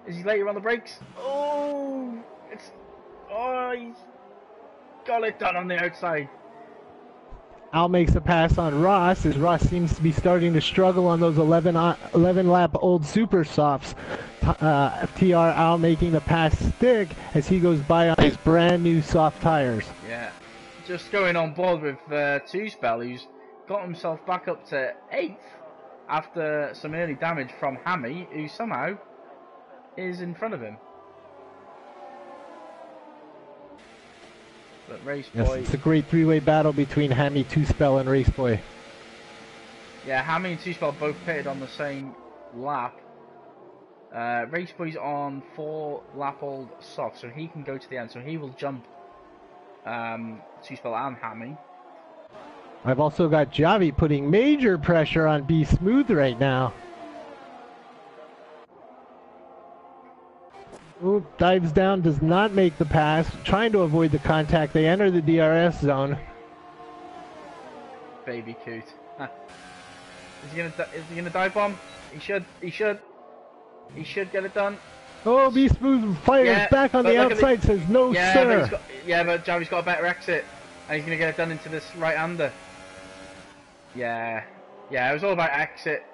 Is he later on the brakes? Oh, he's got it done on the outside. Al makes a pass on Ross, as Ross seems to be starting to struggle on those 11 lap old super softs. FTR Al making the pass stick as he goes by on his brand new soft tires. Yeah, just going on board with Two Spell, who's got himself back up to 8th after some early damage from Hammy, who somehow is in front of him. But Raceboy... Yes, it's a great three-way battle between Hammy, Two Spell, and Raceboy. Yeah, Hammy and Two Spell both pitted on the same lap. Raceboy's on 4 lap old soft, so he can go to the end, so he will jump Two Spell and Hammy. I've also got Javi putting major pressure on Be Smooth right now. Ooh, dives down, does not make the pass, trying to avoid the contact. They enter the DRS zone. Baby Coot. Is he gonna dive bomb? He should get it done. Oh, Be Smooth fires back on the outside, says no sir. But Javi's got a better exit, and he's gonna get it done into this right-hander. Yeah, it was all about exit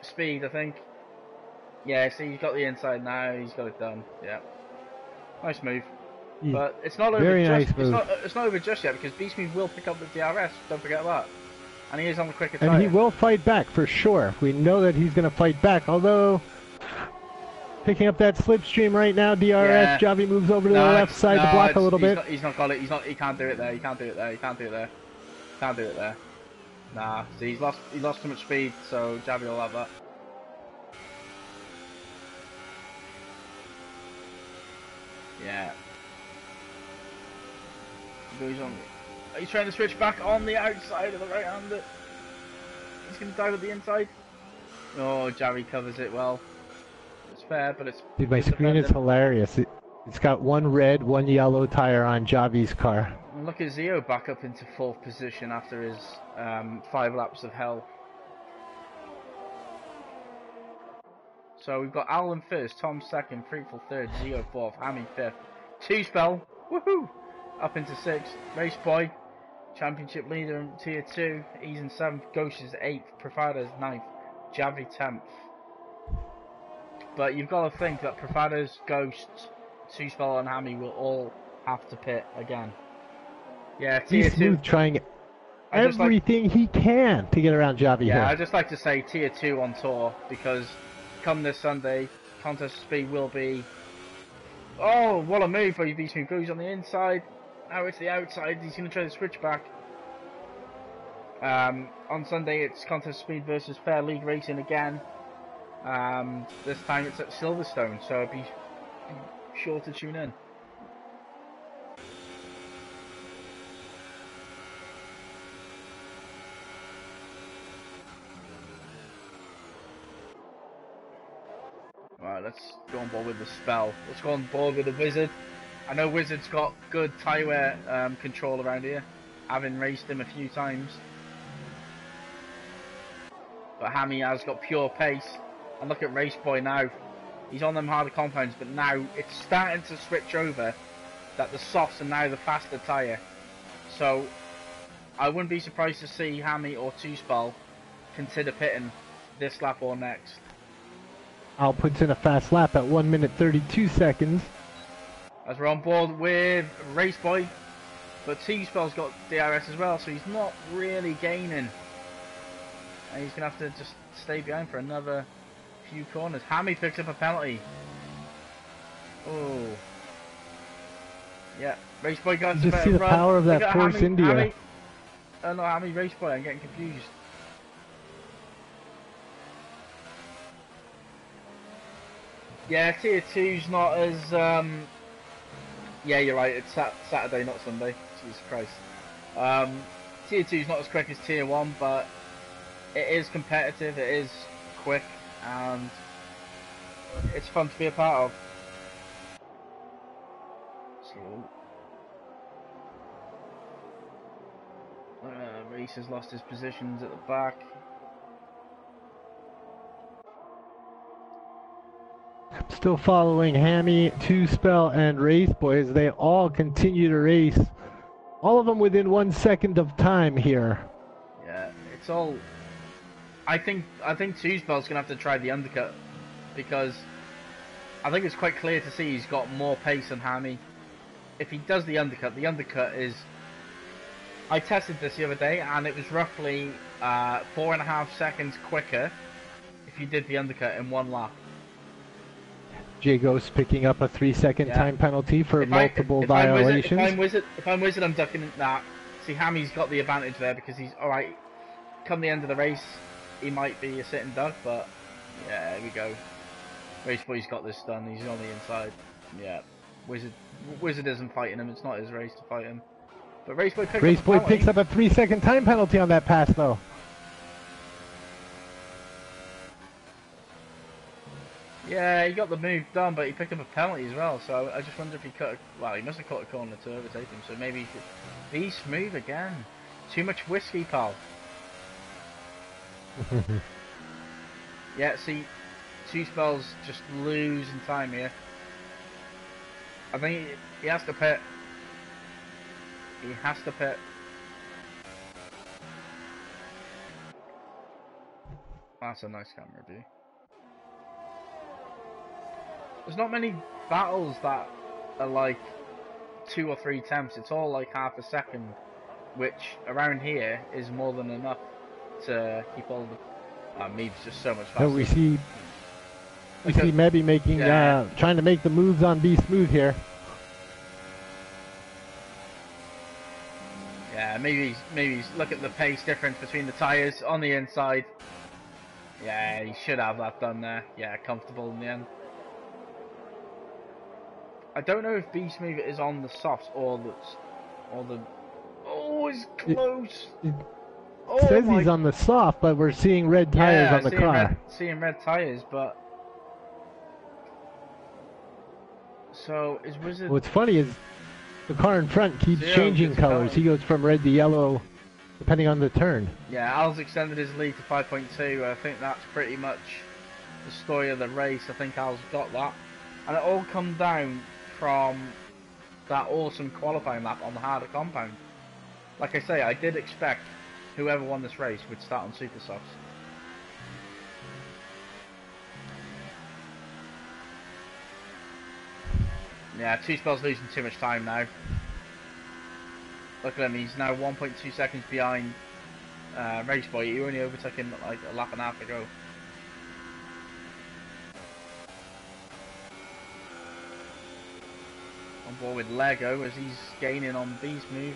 speed, I think. Yeah, see, he's got the inside now, he's got it done, yeah. Nice move. But it's not over Very just. nice move. It's not over just yet because Beast Move will pick up the DRS. Don't forget that. And he is on the quicker And tire. he will fight back for sure. We know that he's going to fight back. Although picking up that slipstream right now, DRS. Yeah. Javi moves over to the left side to block a little bit. He's not got it. He can't do it there. He can't do it there. He can't do it there. Can't do it there. Nah. See, he lost too much speed. So Javi will have that. Yeah. Goes on. He's trying to switch back on the outside of the right-hander. He's going to dive at the inside. Oh, Javi covers it well. It's fair, but it's... Dude, my screen is hilarious. It's got one red, one yellow tire on Javi's car. And look at Zio back up into 4th position after his 5 laps of hell. So we've got Alan 1st, Tom 2nd, Freakful 3rd, Zio 4th, Hammy 5th. 2-spell, woohoo! Up into 6th, Race Boy, Championship leader in Tier 2, he's in 7th, Ghost is 8th, Provider's 9th, Javi 10th. But you've got to think that Provider's, Ghost, 2-spell and Hammy will all have to pit again. Yeah, Tier 2. Trying everything he can to get around Javi here. Yeah, I'd just like to say Tier 2 on tour because come this Sunday, contest speed will be... Oh, what a move by Beast Move. Goes on the inside. Now it's the outside. He's going to try to switch back. On Sunday, it's contest speed versus Fair League Racing again. This time it's at Silverstone, so be sure to tune in. Right, let's go on board with the spell. Let's go on board with the Wizard. I know Wizard's got good tyre wear control around here, having raced him a few times. But Hammy has got pure pace. And look at Race Boy now. He's on them harder compounds, but now it's starting to switch over that the softs are now the faster tyre. So I wouldn't be surprised to see Hammy or 2-spell consider pitting this lap or next. Al puts in a fast lap at 1 minute 32 seconds. As we're on board with Race Boy, but 2-spell's got DRS as well, so he's not really gaining. And he's going to have to just stay behind for another few corners. Hammy picks up a penalty. Oh. Yeah, Race Boy got into a just see the run. power of that Force India. Hammy. Oh no, Hammy Race Boy, I'm getting confused. Yeah, Tier 2's not as, yeah, you're right, it's Saturday, not Sunday. Jesus Christ. Tier 2's not as quick as Tier 1, but it is competitive, it is quick, and it's fun to be a part of. So, Reese has lost his positions at the back. Still following Hammy, 2-spell, and Race Boys. They all continue to race. All of them within 1 second of time here. Yeah, it's all... I think 2-spell's gonna have to try the undercut because I think it's quite clear to see he's got more pace than Hammy. If he does the undercut is... I tested this the other day and it was roughly 4.5 seconds quicker if you did the undercut in 1 lap. Jagos picking up a 3-second time penalty for multiple violations. If I'm Wizard, I'm ducking that. See, Hammy's got the advantage there because he's alright. Come the end of the race, he might be a sitting duck, but yeah, there we go. Race Boy's got this done. He's on the inside. Yeah, Wizard isn't fighting him. It's not his race to fight him. But Race Boy picks up a 3-second time penalty on that pass, though. Yeah, he got the move done, but he picked up a penalty as well. So I just wonder if he he must have cut a corner to overtake him. So maybe he should be smooth again. Too much whiskey, pal. Yeah, see, 2-spells just losing time here. I think he has to pit. He has to pit. That's a nice camera view. There's not many battles that are like 2 or 3 attempts. It's all like half a second, which around here is more than enough to keep all the. Mead's just so much faster. So we see Mebby making, trying to make the moves on Be Smooth here. Yeah, maybe look at the pace difference between the tyres on the inside. Yeah, he should have that done there. Yeah, comfortable in the end. I don't know if Be Smooth is on the softs or the. Oh, it's close. It says he's on the soft, but we're seeing red tires on the car. Seeing red tires, but. So is Wizard. What's funny is the car in front keeps changing colors. He goes from red to yellow, depending on the turn. Yeah, Al's extended his lead to 5.2. I think that's pretty much the story of the race. I think Al's got that, and it all come down from that awesome qualifying lap on the harder compound. Like I say, I did expect whoever won this race would start on super softs. Yeah, Two Spells losing too much time now. Look at him, he's now 1.2 seconds behind Raceboy. He only overtook him like a lap and a half ago. On board with Lego as he's gaining on Beast Move.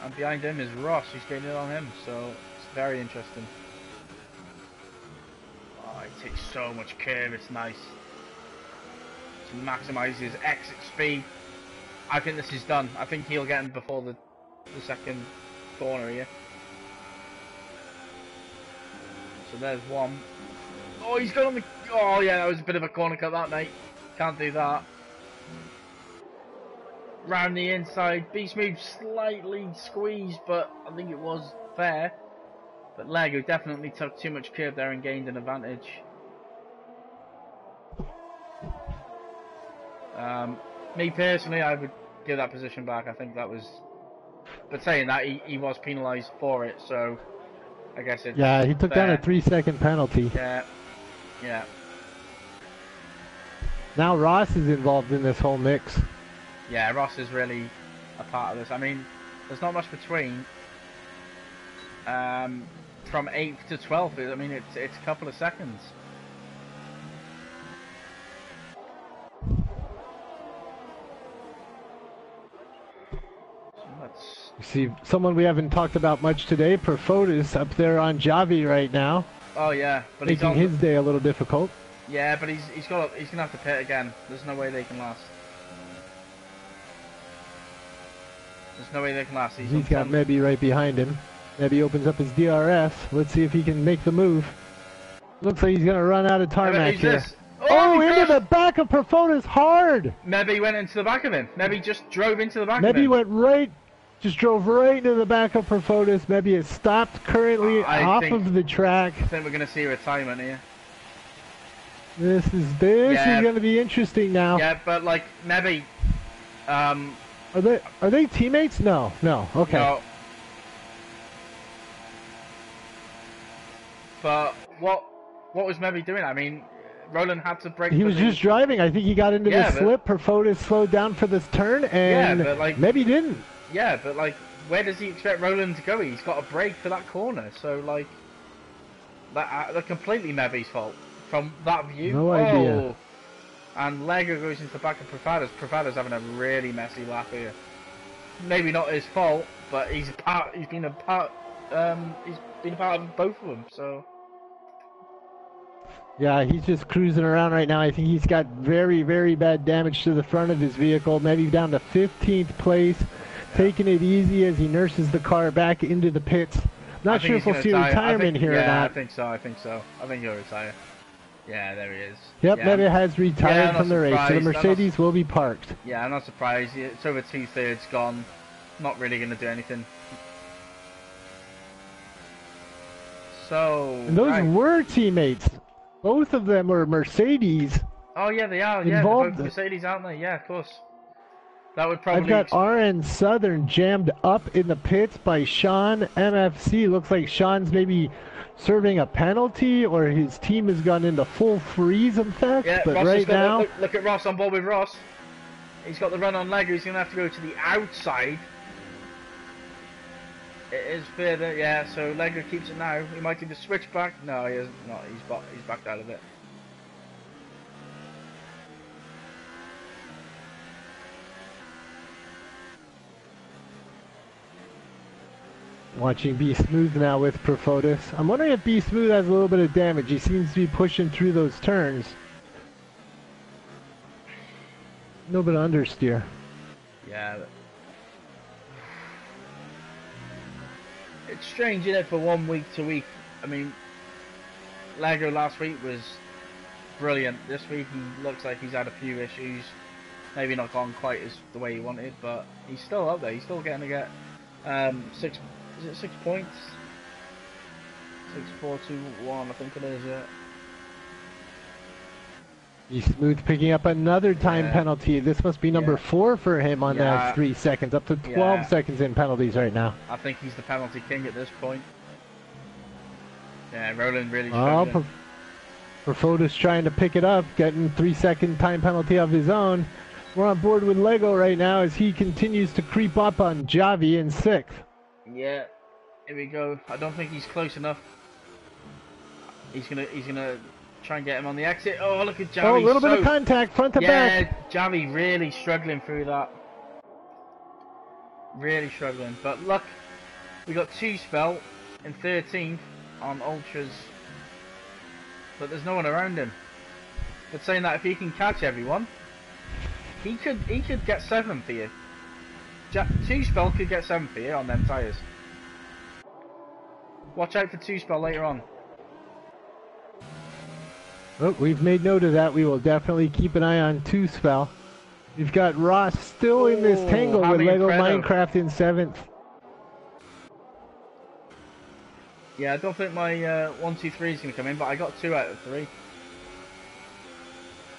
And behind him is Ross, who's gaining on him, so it's very interesting. Oh, he takes so much curve, it's nice. To maximise his exit speed. I think this is done. I think he'll get him before the second corner here. So there's one. Oh, he's got on the... Oh yeah, that was a bit of a corner cut that night. Can't do that. Round the inside. Beast Move slightly squeezed, but I think it was fair. But Lego definitely took too much curve there and gained an advantage. Me personally, I would give that position back. I think that was... But saying that, he was penalised for it, so... I guess it's... Yeah, he took down a 3-second penalty. Yeah. Yeah. Now Ross is involved in this whole mix. Yeah, Ross is really a part of this. I mean, there's not much between from 8th to 12th. I mean, it's a couple of seconds. You see someone we haven't talked about much today, Perfotis, up there on Javi right now. Oh yeah, but making his day a little difficult. Yeah, but he's gonna have to pit again. There's no way they can last. There's no way they can last. He's got Mebby right behind him. Mebby opens up his DRS. Let's see if he can make the move. Looks like he's gonna run out of tarmac here. Oh, into the back of Perfotis hard! Mebby went into the back of him. Mebby just drove into the back of him. Mebby went right, just drove right into the back of Perfotis. Mebby is stopped currently off of the track. I think we're gonna see a retirement here. This is going to be interesting now. Yeah, but like Mebby, are they teammates? No, okay. No. But what was Mebby doing? I mean, Roland had to break. He was just driving. I think he got into the slip. Perfotis slowed down for this turn, and but like Mebby didn't. Yeah, but like, where does he expect Roland to go? He's got a break for that corner, so like, that's completely Mebby's fault. From that view, no idea. And Lego goes into the back of Profadas. Profadas having a really messy lap here. Maybe not his fault, but he's been a part of both of them. So yeah, he's just cruising around right now. I think he's got very, very bad damage to the front of his vehicle. Maybe down to 15th place, taking it easy as he nurses the car back into the pits. Not sure if we'll see retirement here or not. Yeah, I think so. I think he'll retire. Yeah, there he is. Yep, Mebby has retired from the race, so the Mercedes will be parked. Yeah, I'm not surprised. It's over 2/3 gone. Not really going to do anything. So... And those were teammates. Both of them were Mercedes. Oh, yeah, they are. Yeah, they're both Mercedes, aren't they? Yeah, of course. That would probably... I've got RN Southern jammed up in the pits by Sean MFC. Looks like Sean's maybe serving a penalty, or his team has gone into full freeze effect. Yeah, but Ross right now... Look at Ross, on board with Ross. He's got the run on Lego. He's going to have to go to the outside. It is further, yeah. So Lego keeps it now. He might either switch back. No, he isn't. No, he's backed out of it. Watching Be Smooth now with Profotis. I'm wondering if Be Smooth has a little bit of damage. He seems to be pushing through those turns. A little bit of understeer. Yeah. It's strange, isn't it, for 1 week to week. I mean, Lego last week was brilliant. This week he looks like he's had a few issues. Maybe not gone quite as the way he wanted, but he's still up there. He's still getting to get 6 points? 6, 4, 2, 1, I think it is, yeah. Be Smooth picking up another time penalty. This must be number 4 for him on that 3 seconds. Up to 12 seconds in penalties right now. I think he's the penalty king at this point. Yeah, Roland really struggling. Profotis trying to pick it up, getting 3-second time penalty of his own. We're on board with Lego right now as he continues to creep up on Javi in 6th. Yeah, here we go. I don't think he's close enough. He's gonna try and get him on the exit. Oh, look at Javi. Oh, a little bit of contact, front to back. Yeah, Javi really struggling through that. Really struggling. But look, we got 2 spell in 13th on ultras, but there's no one around him. But saying that, if he can catch everyone, he could get 7 for you. 2 spell could get 7 for you on them tyres. Watch out for 2 spell later on. Oh, we've made note of that. We will definitely keep an eye on 2 spell. We've got Ross still in this tangle with Lego Minecraft in 7th. Yeah, I don't think my 1, 2, 3 is going to come in, but I got 2 out of 3.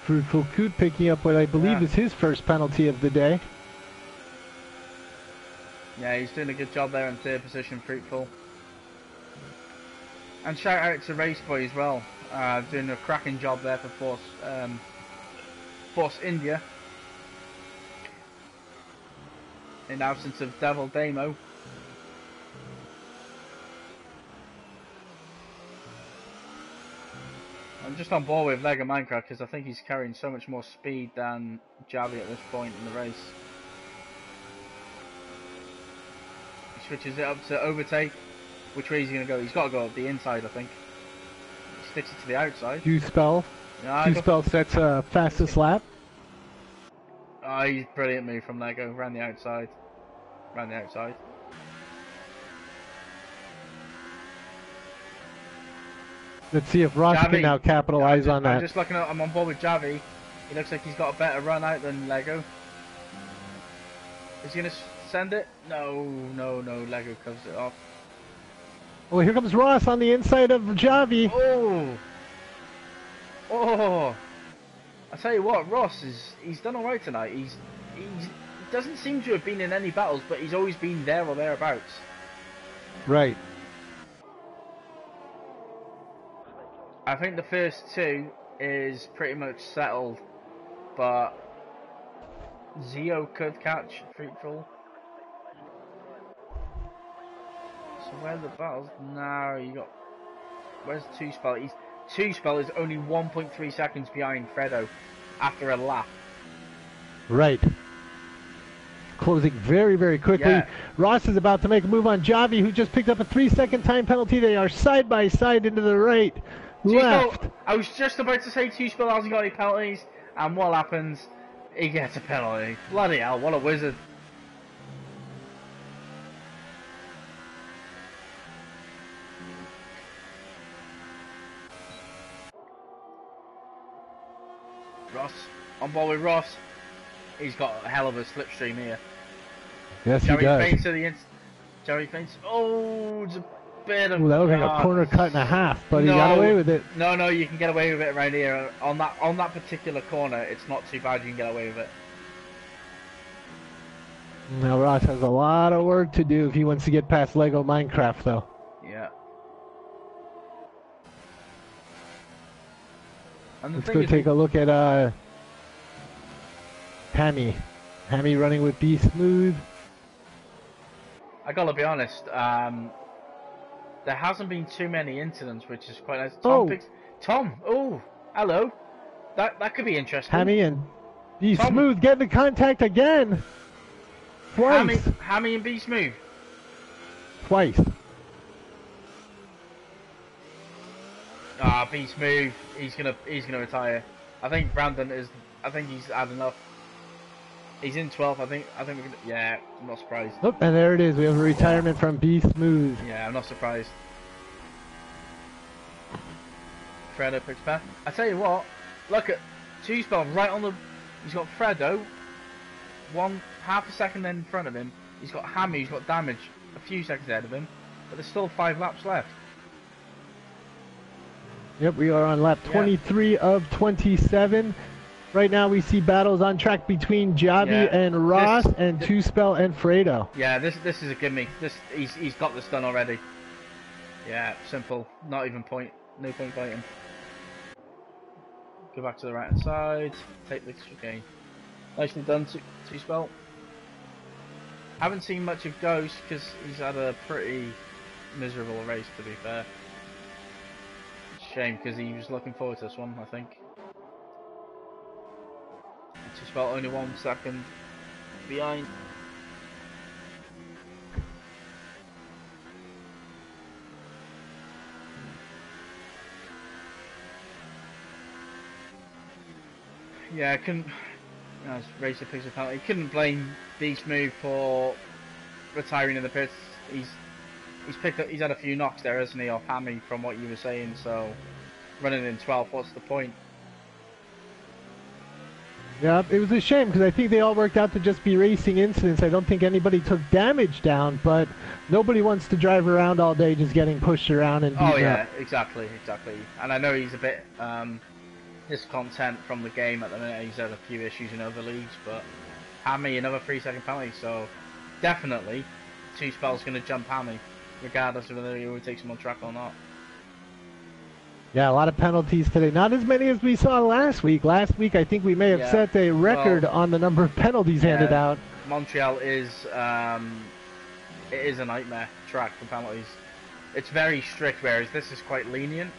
Fruitful Coot picking up what I believe is his first penalty of the day. Yeah, he's doing a good job there in 3rd position, Fruitful. And shout out to Raceboy as well, doing a cracking job there for Force India. In absence of Devil Damo. I'm just on board with Lego Minecraft because I think he's carrying so much more speed than Javi at this point in the race. He switches it up to overtake. Which way is he going to go? He's got to go up the inside, I think. He sticks it to the outside. 2 spell. No, 2 spell sets fastest lap. Oh, he's brilliant move from Lego. Round the outside. Round the outside. Let's see if Ross can now capitalize on that. I'm just looking at. I'm on board with Javi. He looks like he's got a better run out than Lego. Is he going to send it? No, no, no. Lego covers it off. Oh, here comes Ross on the inside of Javi. Oh! Oh! I tell you what, Ross he's done alright tonight. He doesn't seem to have been in any battles, but he's always been there or thereabouts. Right. I think the first 2 is pretty much settled, but Zio could catch Fruitful. So where the battles? No, you got. Where's 2 spell? 2 spell is only 1.3 seconds behind Fredo after a lap. Right. Closing very, very quickly. Yeah. Ross is about to make a move on Javi, who just picked up a 3-second time penalty. They are side by side into the right, left. I was just about to say 2 spell hasn't got any penalties, and what happens? He gets a penalty. Bloody hell! What a wizard. Ross, on board with Ross. He's got a hell of a slipstream here. Yes, Jerry he does. Faints to the Jerry Faints. Oh, it's a bit of. Ooh, that was like a corner cut and a half, but he got away with it. No, you can get away with it around here. On that particular corner, it's not too bad. You can get away with it. Now Ross has a lot of work to do if he wants to get past Lego Minecraft, though. Yeah. And Let's go take a look at Tammy. Hammy running with B Smooth. I gotta be honest, there hasn't been too many incidents, which is quite nice. Tom, oh, hello. That could be interesting. Hammy and B Tom. Smooth get the contact again. Twice. Hammy and B Smooth. Twice. Ah, B Smooth. He's gonna retire. I think he's had enough. He's in 12th. I think we're gonna. Yeah, I'm not surprised. Oh, and there it is. We have a retirement from B Smooth. Yeah, I'm not surprised. Fredo picks back. I tell you what. Look at two spell right on the. He's got Fredo. Half a second in front of him. He's got Hammy. He's got damage a few seconds ahead of him. But there's still 5 laps left. Yep, we are on lap 23 of 27. Right now we see battles on track between Javi and Ross and Two Spell and Fredo. Yeah, this is a gimme. He's got this done already. Yeah, simple. Not even no point fighting. Go back to the right hand side. Take the gain. Nicely done, Two Spell. Haven't seen much of Ghost because he's had a pretty miserable race, to be fair. Shame because he was looking forward to this one, I think. Two Spell only 1 second behind. Yeah, I couldn't. As Racer picks a penalty, couldn't blame B Smooth for retiring in the pits. He's had a few knocks there, hasn't he, off Hammy from what you were saying. So running in 12th, what's the point? Yeah, it was a shame because I think they all worked out to just be racing incidents. I don't think anybody took damage down, but nobody wants to drive around all day just getting pushed around and beaten up. Exactly. And I know he's a bit discontent from the game at the minute. He's had a few issues in other leagues, but Hammy, another 3-second penalty, so definitely Two Spell's going to jump Hammy, regardless of whether he overtakes him on track or not. Yeah, a lot of penalties today. Not as many as we saw last week. Last week, I think we may have set a record on the number of penalties handed out. Montreal is it is a nightmare track for penalties. It's very strict, whereas this is quite lenient.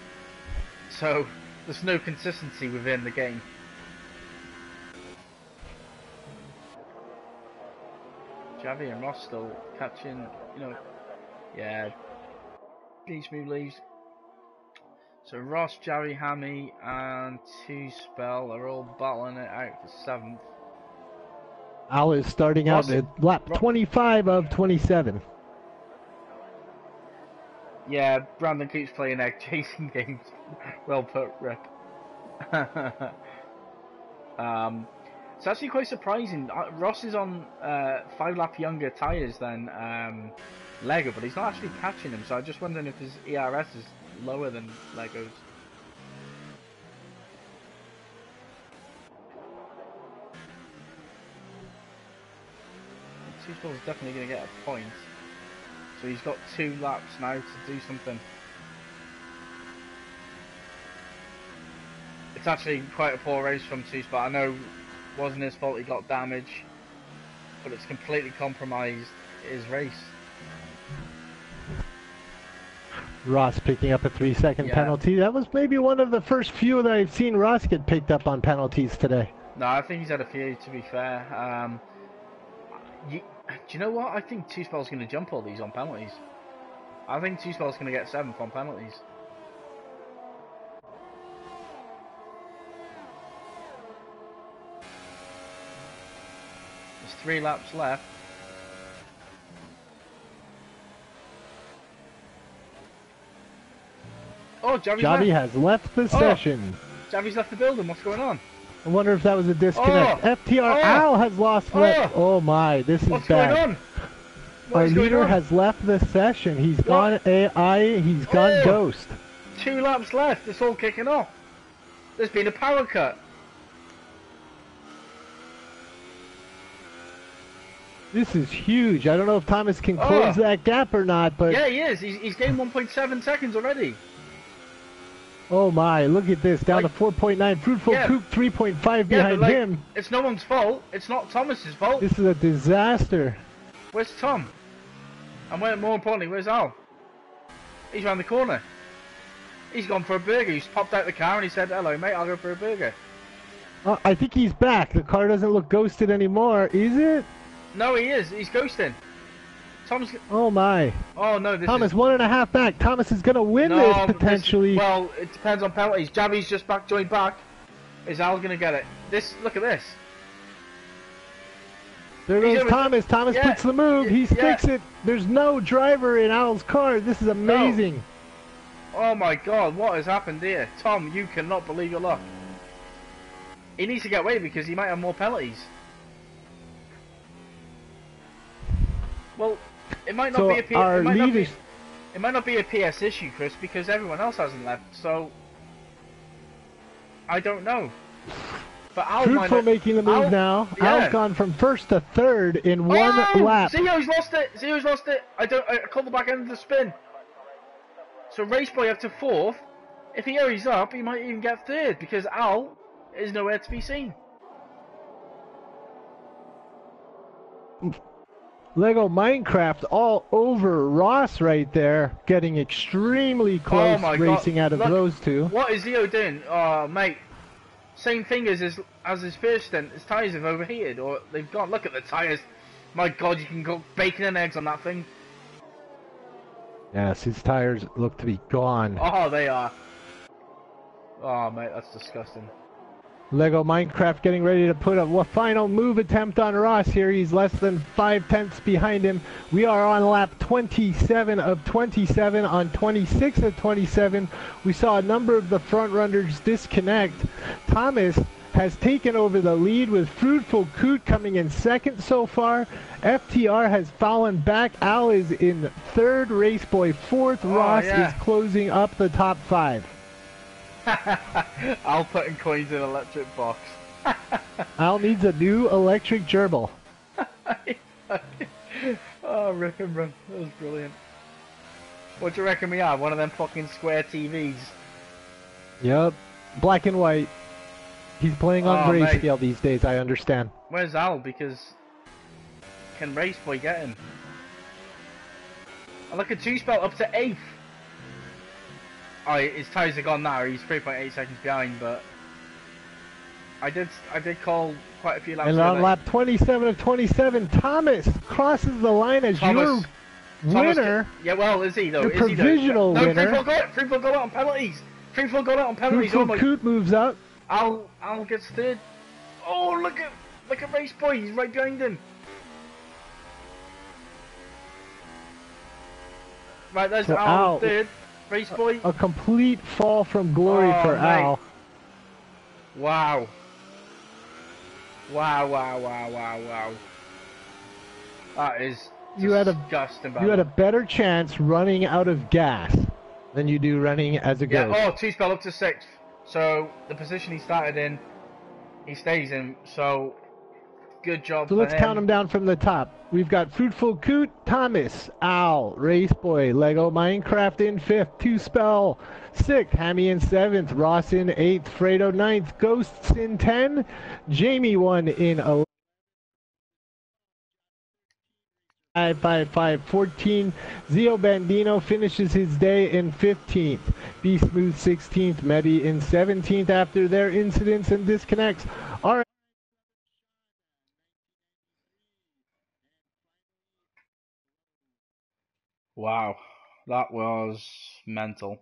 So there's no consistency within the game. Javi and Ross still catching, yeah. B Smooth leaves. So Ross, Javi, Hammy, and Two Spell are all battling it out for 7th. Al is starting out at lap 25 of 27. Yeah, Brandon keeps playing egg chasing games. Well put, Rip. It's actually quite surprising. Ross is on 5 lap younger tyres than Lego, but he's not actually catching him, so I'm just wondering if his ERS is lower than Lego's. Two Spell's definitely going to get a point. So he's got 2 laps now to do something. It's actually quite a poor race from Two Spell. I know it wasn't his fault he got damage, but it's completely compromised his race. Ross picking up a 3-second penalty. That was maybe one of the first few that I've seen Ross get picked up on penalties today. No, I think he's had a few, to be fair. Do you know what? I think Two Spell's going to jump all these on penalties. I think Two Spell's going to get 7th on penalties. There's 3 laps left. Oh, Javi has left the session. Javi's left the building. What's going on? I wonder if that was a disconnect. FTR Al has lost. Oh my, this is What's bad. Going on? Our leader has left the session. He's gone AI. He's gone Ghost. 2 laps left. It's all kicking off. There's been a power cut. This is huge. I don't know if Thomas can close that gap or not, but yeah, he is. He's gained 1.7 seconds already. Oh my, look at this. Down Like, to 4.9. Fruitful yeah, Coop 3.5 yeah, but behind like, him. it's no one's fault. It's not Thomas's fault. This is a disaster. Where's Tom? And more importantly, where's Al? He's round the corner. He's gone for a burger. He's popped out the car and he said, "Hello, mate. I'll go for a burger." I think he's back. The car doesn't look ghosted anymore, is it? No, he is. He's ghosting. Tom's. Oh my. Oh no, this Thomas, is... 1.5 back. Thomas is going to win this potentially. Well, it depends on penalties. Javi's just joined back. Is Al gonna get it? Look at this. There goes Thomas. Thomas puts the move. He sticks it. There's no driver in Al's car. This is amazing. No. Oh my God, what has happened here? Tom, you cannot believe your luck. He needs to get away because he might have more penalties. Well, it might not be a it might not be a PS issue, Chris, because everyone else hasn't left. So I don't know. But Al Fruitful making the move now. Yeah. Al's gone from first to third in one lap. See how he's lost it. I called the back end of the spin. So Raceboy up to fourth. If he hurries up, he might even get third because Al is nowhere to be seen. Lego Minecraft all over Ross right there, getting extremely close racing out of those two. What is Zio doing? Oh, mate. Same thing as his first stint. His tyres have overheated, or they've gone. Look at the tyres. My God, you can go bacon and eggs on that thing. Yes, his tires look to be gone. Oh, they are. Oh, mate, that's disgusting. Lego Minecraft getting ready to put a final move attempt on Ross here. He's less than 5/10 behind him. We are on lap 27 of 27 on 26 of 27. We saw a number of the front runners disconnect. Thomas has taken over the lead with Fruitful Coot coming in second so far. FTR has fallen back. Al is in third. Raceboy fourth. Ross is closing up the top five. Al putting coins in an electric box. Al needs a new electric gerbil. Oh, rip and run. That was brilliant. What do you reckon we have? One of them fucking square TVs? Yep. Black and white. He's playing on grayscale these days, I understand. Where's Al? Because can Raceboy get him? I look at two-spell up to 8th. Oh, his tyres are gone now. He's 3.8 seconds behind, but I did call quite a few laps. And on lap 27 of 27, Thomas crosses the line as your winner. Yeah, well, is he though? Your provisional winner. No, Fruitful got it on penalties. Fruitful got it on penalties. Fruitful Coot moves up. Al gets third. Oh, look at Raceboy. He's right behind him. Right, there's Al third. Raceboy. A complete fall from glory for Al. Wow. Wow. That is disgusting. You had a better chance running out of gas than you do running as a ghost. Yeah, two-spell up to 6th. So the position he started in, he stays in. So good job. So let's count them down from the top. We've got Fruitful Coot, Thomas, Al, Raceboy, Lego Minecraft in 5th, Two-Spell 6th, Hammy in 7th, Ross in 8th, Fredo 9th, Ghosts in 10, Jamie 1 in 11. 5-5-5-14. Zio Bandino finishes his day in 15th. Be Smooth 16th. Medi in 17th after their incidents and disconnects. Wow, that was mental.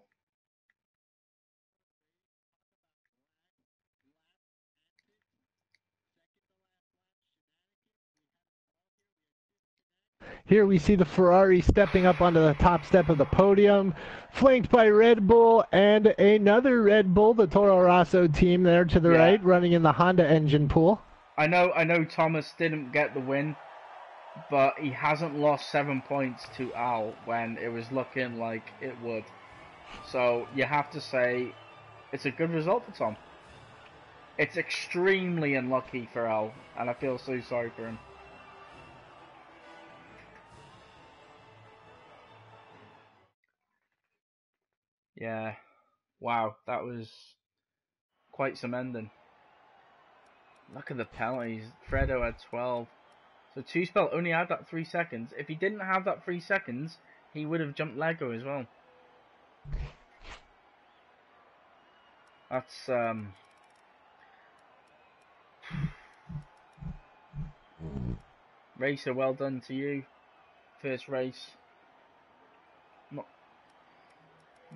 Here we see the Ferrari stepping up onto the top step of the podium, flanked by Red Bull and another Red Bull, the Toro Rosso team there to the right, running in the Honda engine pool. I know Thomas didn't get the win, but he hasn't lost 7 points to Al when it was looking like it would. So you have to say it's a good result for Tom. It's extremely unlucky for Al, and I feel so sorry for him. Yeah. Wow, that was quite some ending. Look at the penalties. Fredo had 12. So Two Spell only had that 3 seconds. If he didn't have that 3 seconds, he would have jumped Lego as well. That's Racer, well done to you. First race. Not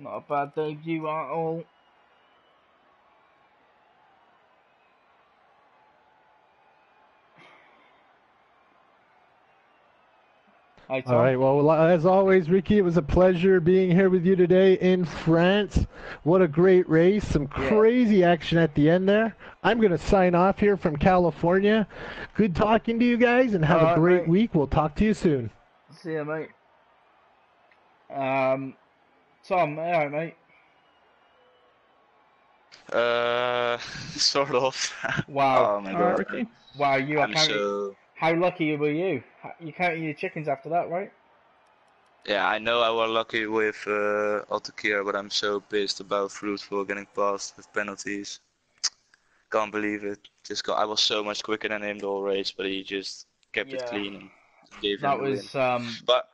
a bad debut at all. Hi, Tom. All right. Well, as always, Ricky, it was a pleasure being here with you today in France. What a great race. Some crazy action at the end there. I'm going to sign off here from California. Good talking to you guys, and have a great week. We'll talk to you soon. See you, mate. Tom, alright, mate? Sort of. Wow. Oh my god. Ricky. Wow, you are counting. So... How lucky were you? You counting your chickens after that, right? Yeah, I know I was lucky with Altakir, but I'm so pissed about Fruitful getting passed with penalties. Can't believe it. I was so much quicker than him the whole race, but he just kept it clean and gave him the win. But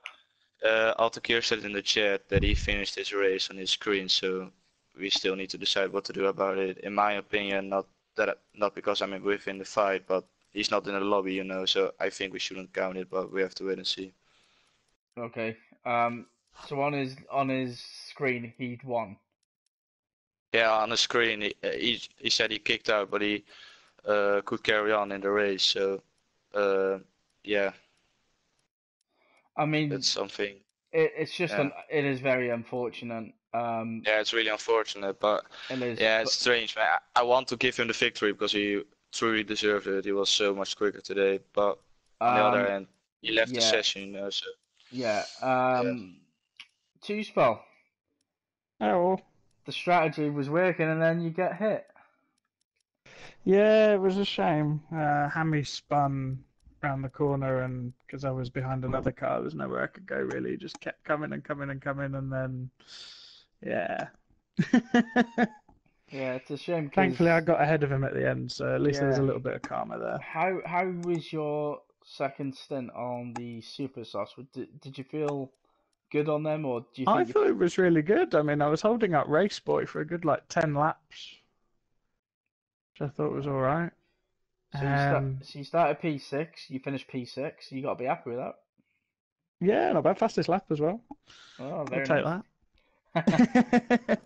Altakir said in the chat that he finished his race on his screen, so we still need to decide what to do about it. In my opinion, not because I'm within the fight, but he's not in the lobby, you know, so I think we shouldn't count it, but we have to wait and see. Okay. So on his screen, he'd won. Yeah, on the screen, he said he kicked out, but he could carry on in the race. So, yeah. I mean, that's something. It's just it is very unfortunate. Yeah, it's really unfortunate, but it's strange, man. I want to give him the victory because he truly deserved it. He was so much quicker today, but on the other hand, he left the session, you know. So Two Spell. Oh. The strategy was working, and then you get hit. Yeah, it was a shame. Hammy spun round the corner, and because I was behind another car, there was nowhere I could go really. It just kept coming and coming and coming, and then yeah. Yeah, it's a shame. Thankfully, I got ahead of him at the end, so at least there was a little bit of karma there. How was your second stint on the Super Sauce? Did you feel good on them, or do you think I thought it was really good. I mean, I was holding up Race Boy for a good 10 laps, which I thought was all right. So you started P6, you finished P6. You got to be happy with that. Yeah, not bad. Fastest lap as well. Oh, very I'll take that.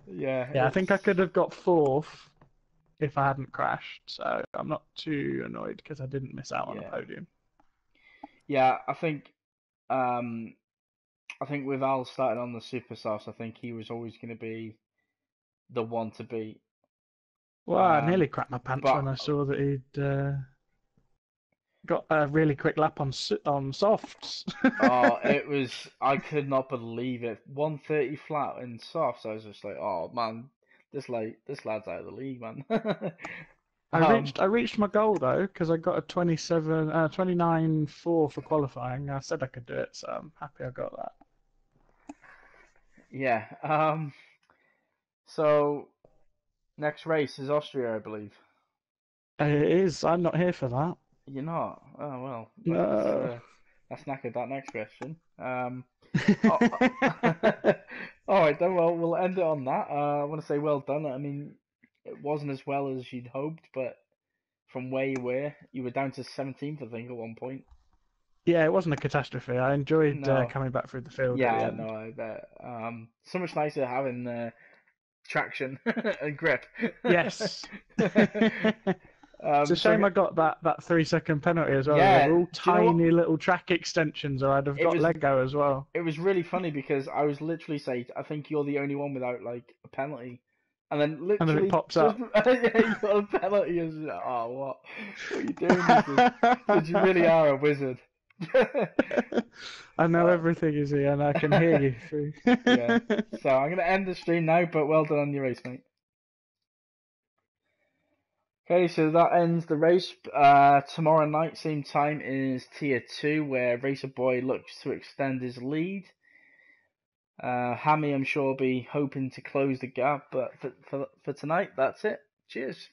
Yeah, I think I could have got fourth if I hadn't crashed, so I'm not too annoyed because I didn't miss out on a podium. Yeah, I think with Al starting on the Super Sauce, I think he was always going to be the one to beat. Well, I nearly crapped my pants when I saw that he'd got a really quick lap on softs. I could not believe it. 130 flat in softs. I was just like, oh man, this lad's out of the league, man. I reached my goal though because I got a 29.4 for qualifying. I said I could do it, so I'm happy I got that. Yeah. So next race is Austria, I believe. It is. I'm not here for that. You're not? Oh well. No. That's knackered. That next question. All right then. Well, we'll end it on that. I want to say well done. I mean, it wasn't as well as you'd hoped, but from where you were down to 17th, I think, at one point. Yeah, it wasn't a catastrophe. I enjoyed coming back through the field. Yeah, at the end. no, I bet. So much nicer having traction and grip. Yes. It's a shame I got that 3-second penalty as well. Yeah, they were all tiny little track extensions, or I'd have got Lego as well. It was really funny because I was literally saying, I think you're the only one without like a penalty. And then literally it pops up. Yeah, you got a penalty. And like, oh, what are you doing? Because you really are a wizard. I know everything is here, and I can hear you through. Yeah. So I'm going to end the stream now, but well done on your race, mate. Okay, so that ends the race. Tomorrow night, same time, is Tier 2, where Racer Boy looks to extend his lead. Hammy, I'm sure, will be hoping to close the gap, but for tonight, that's it. Cheers.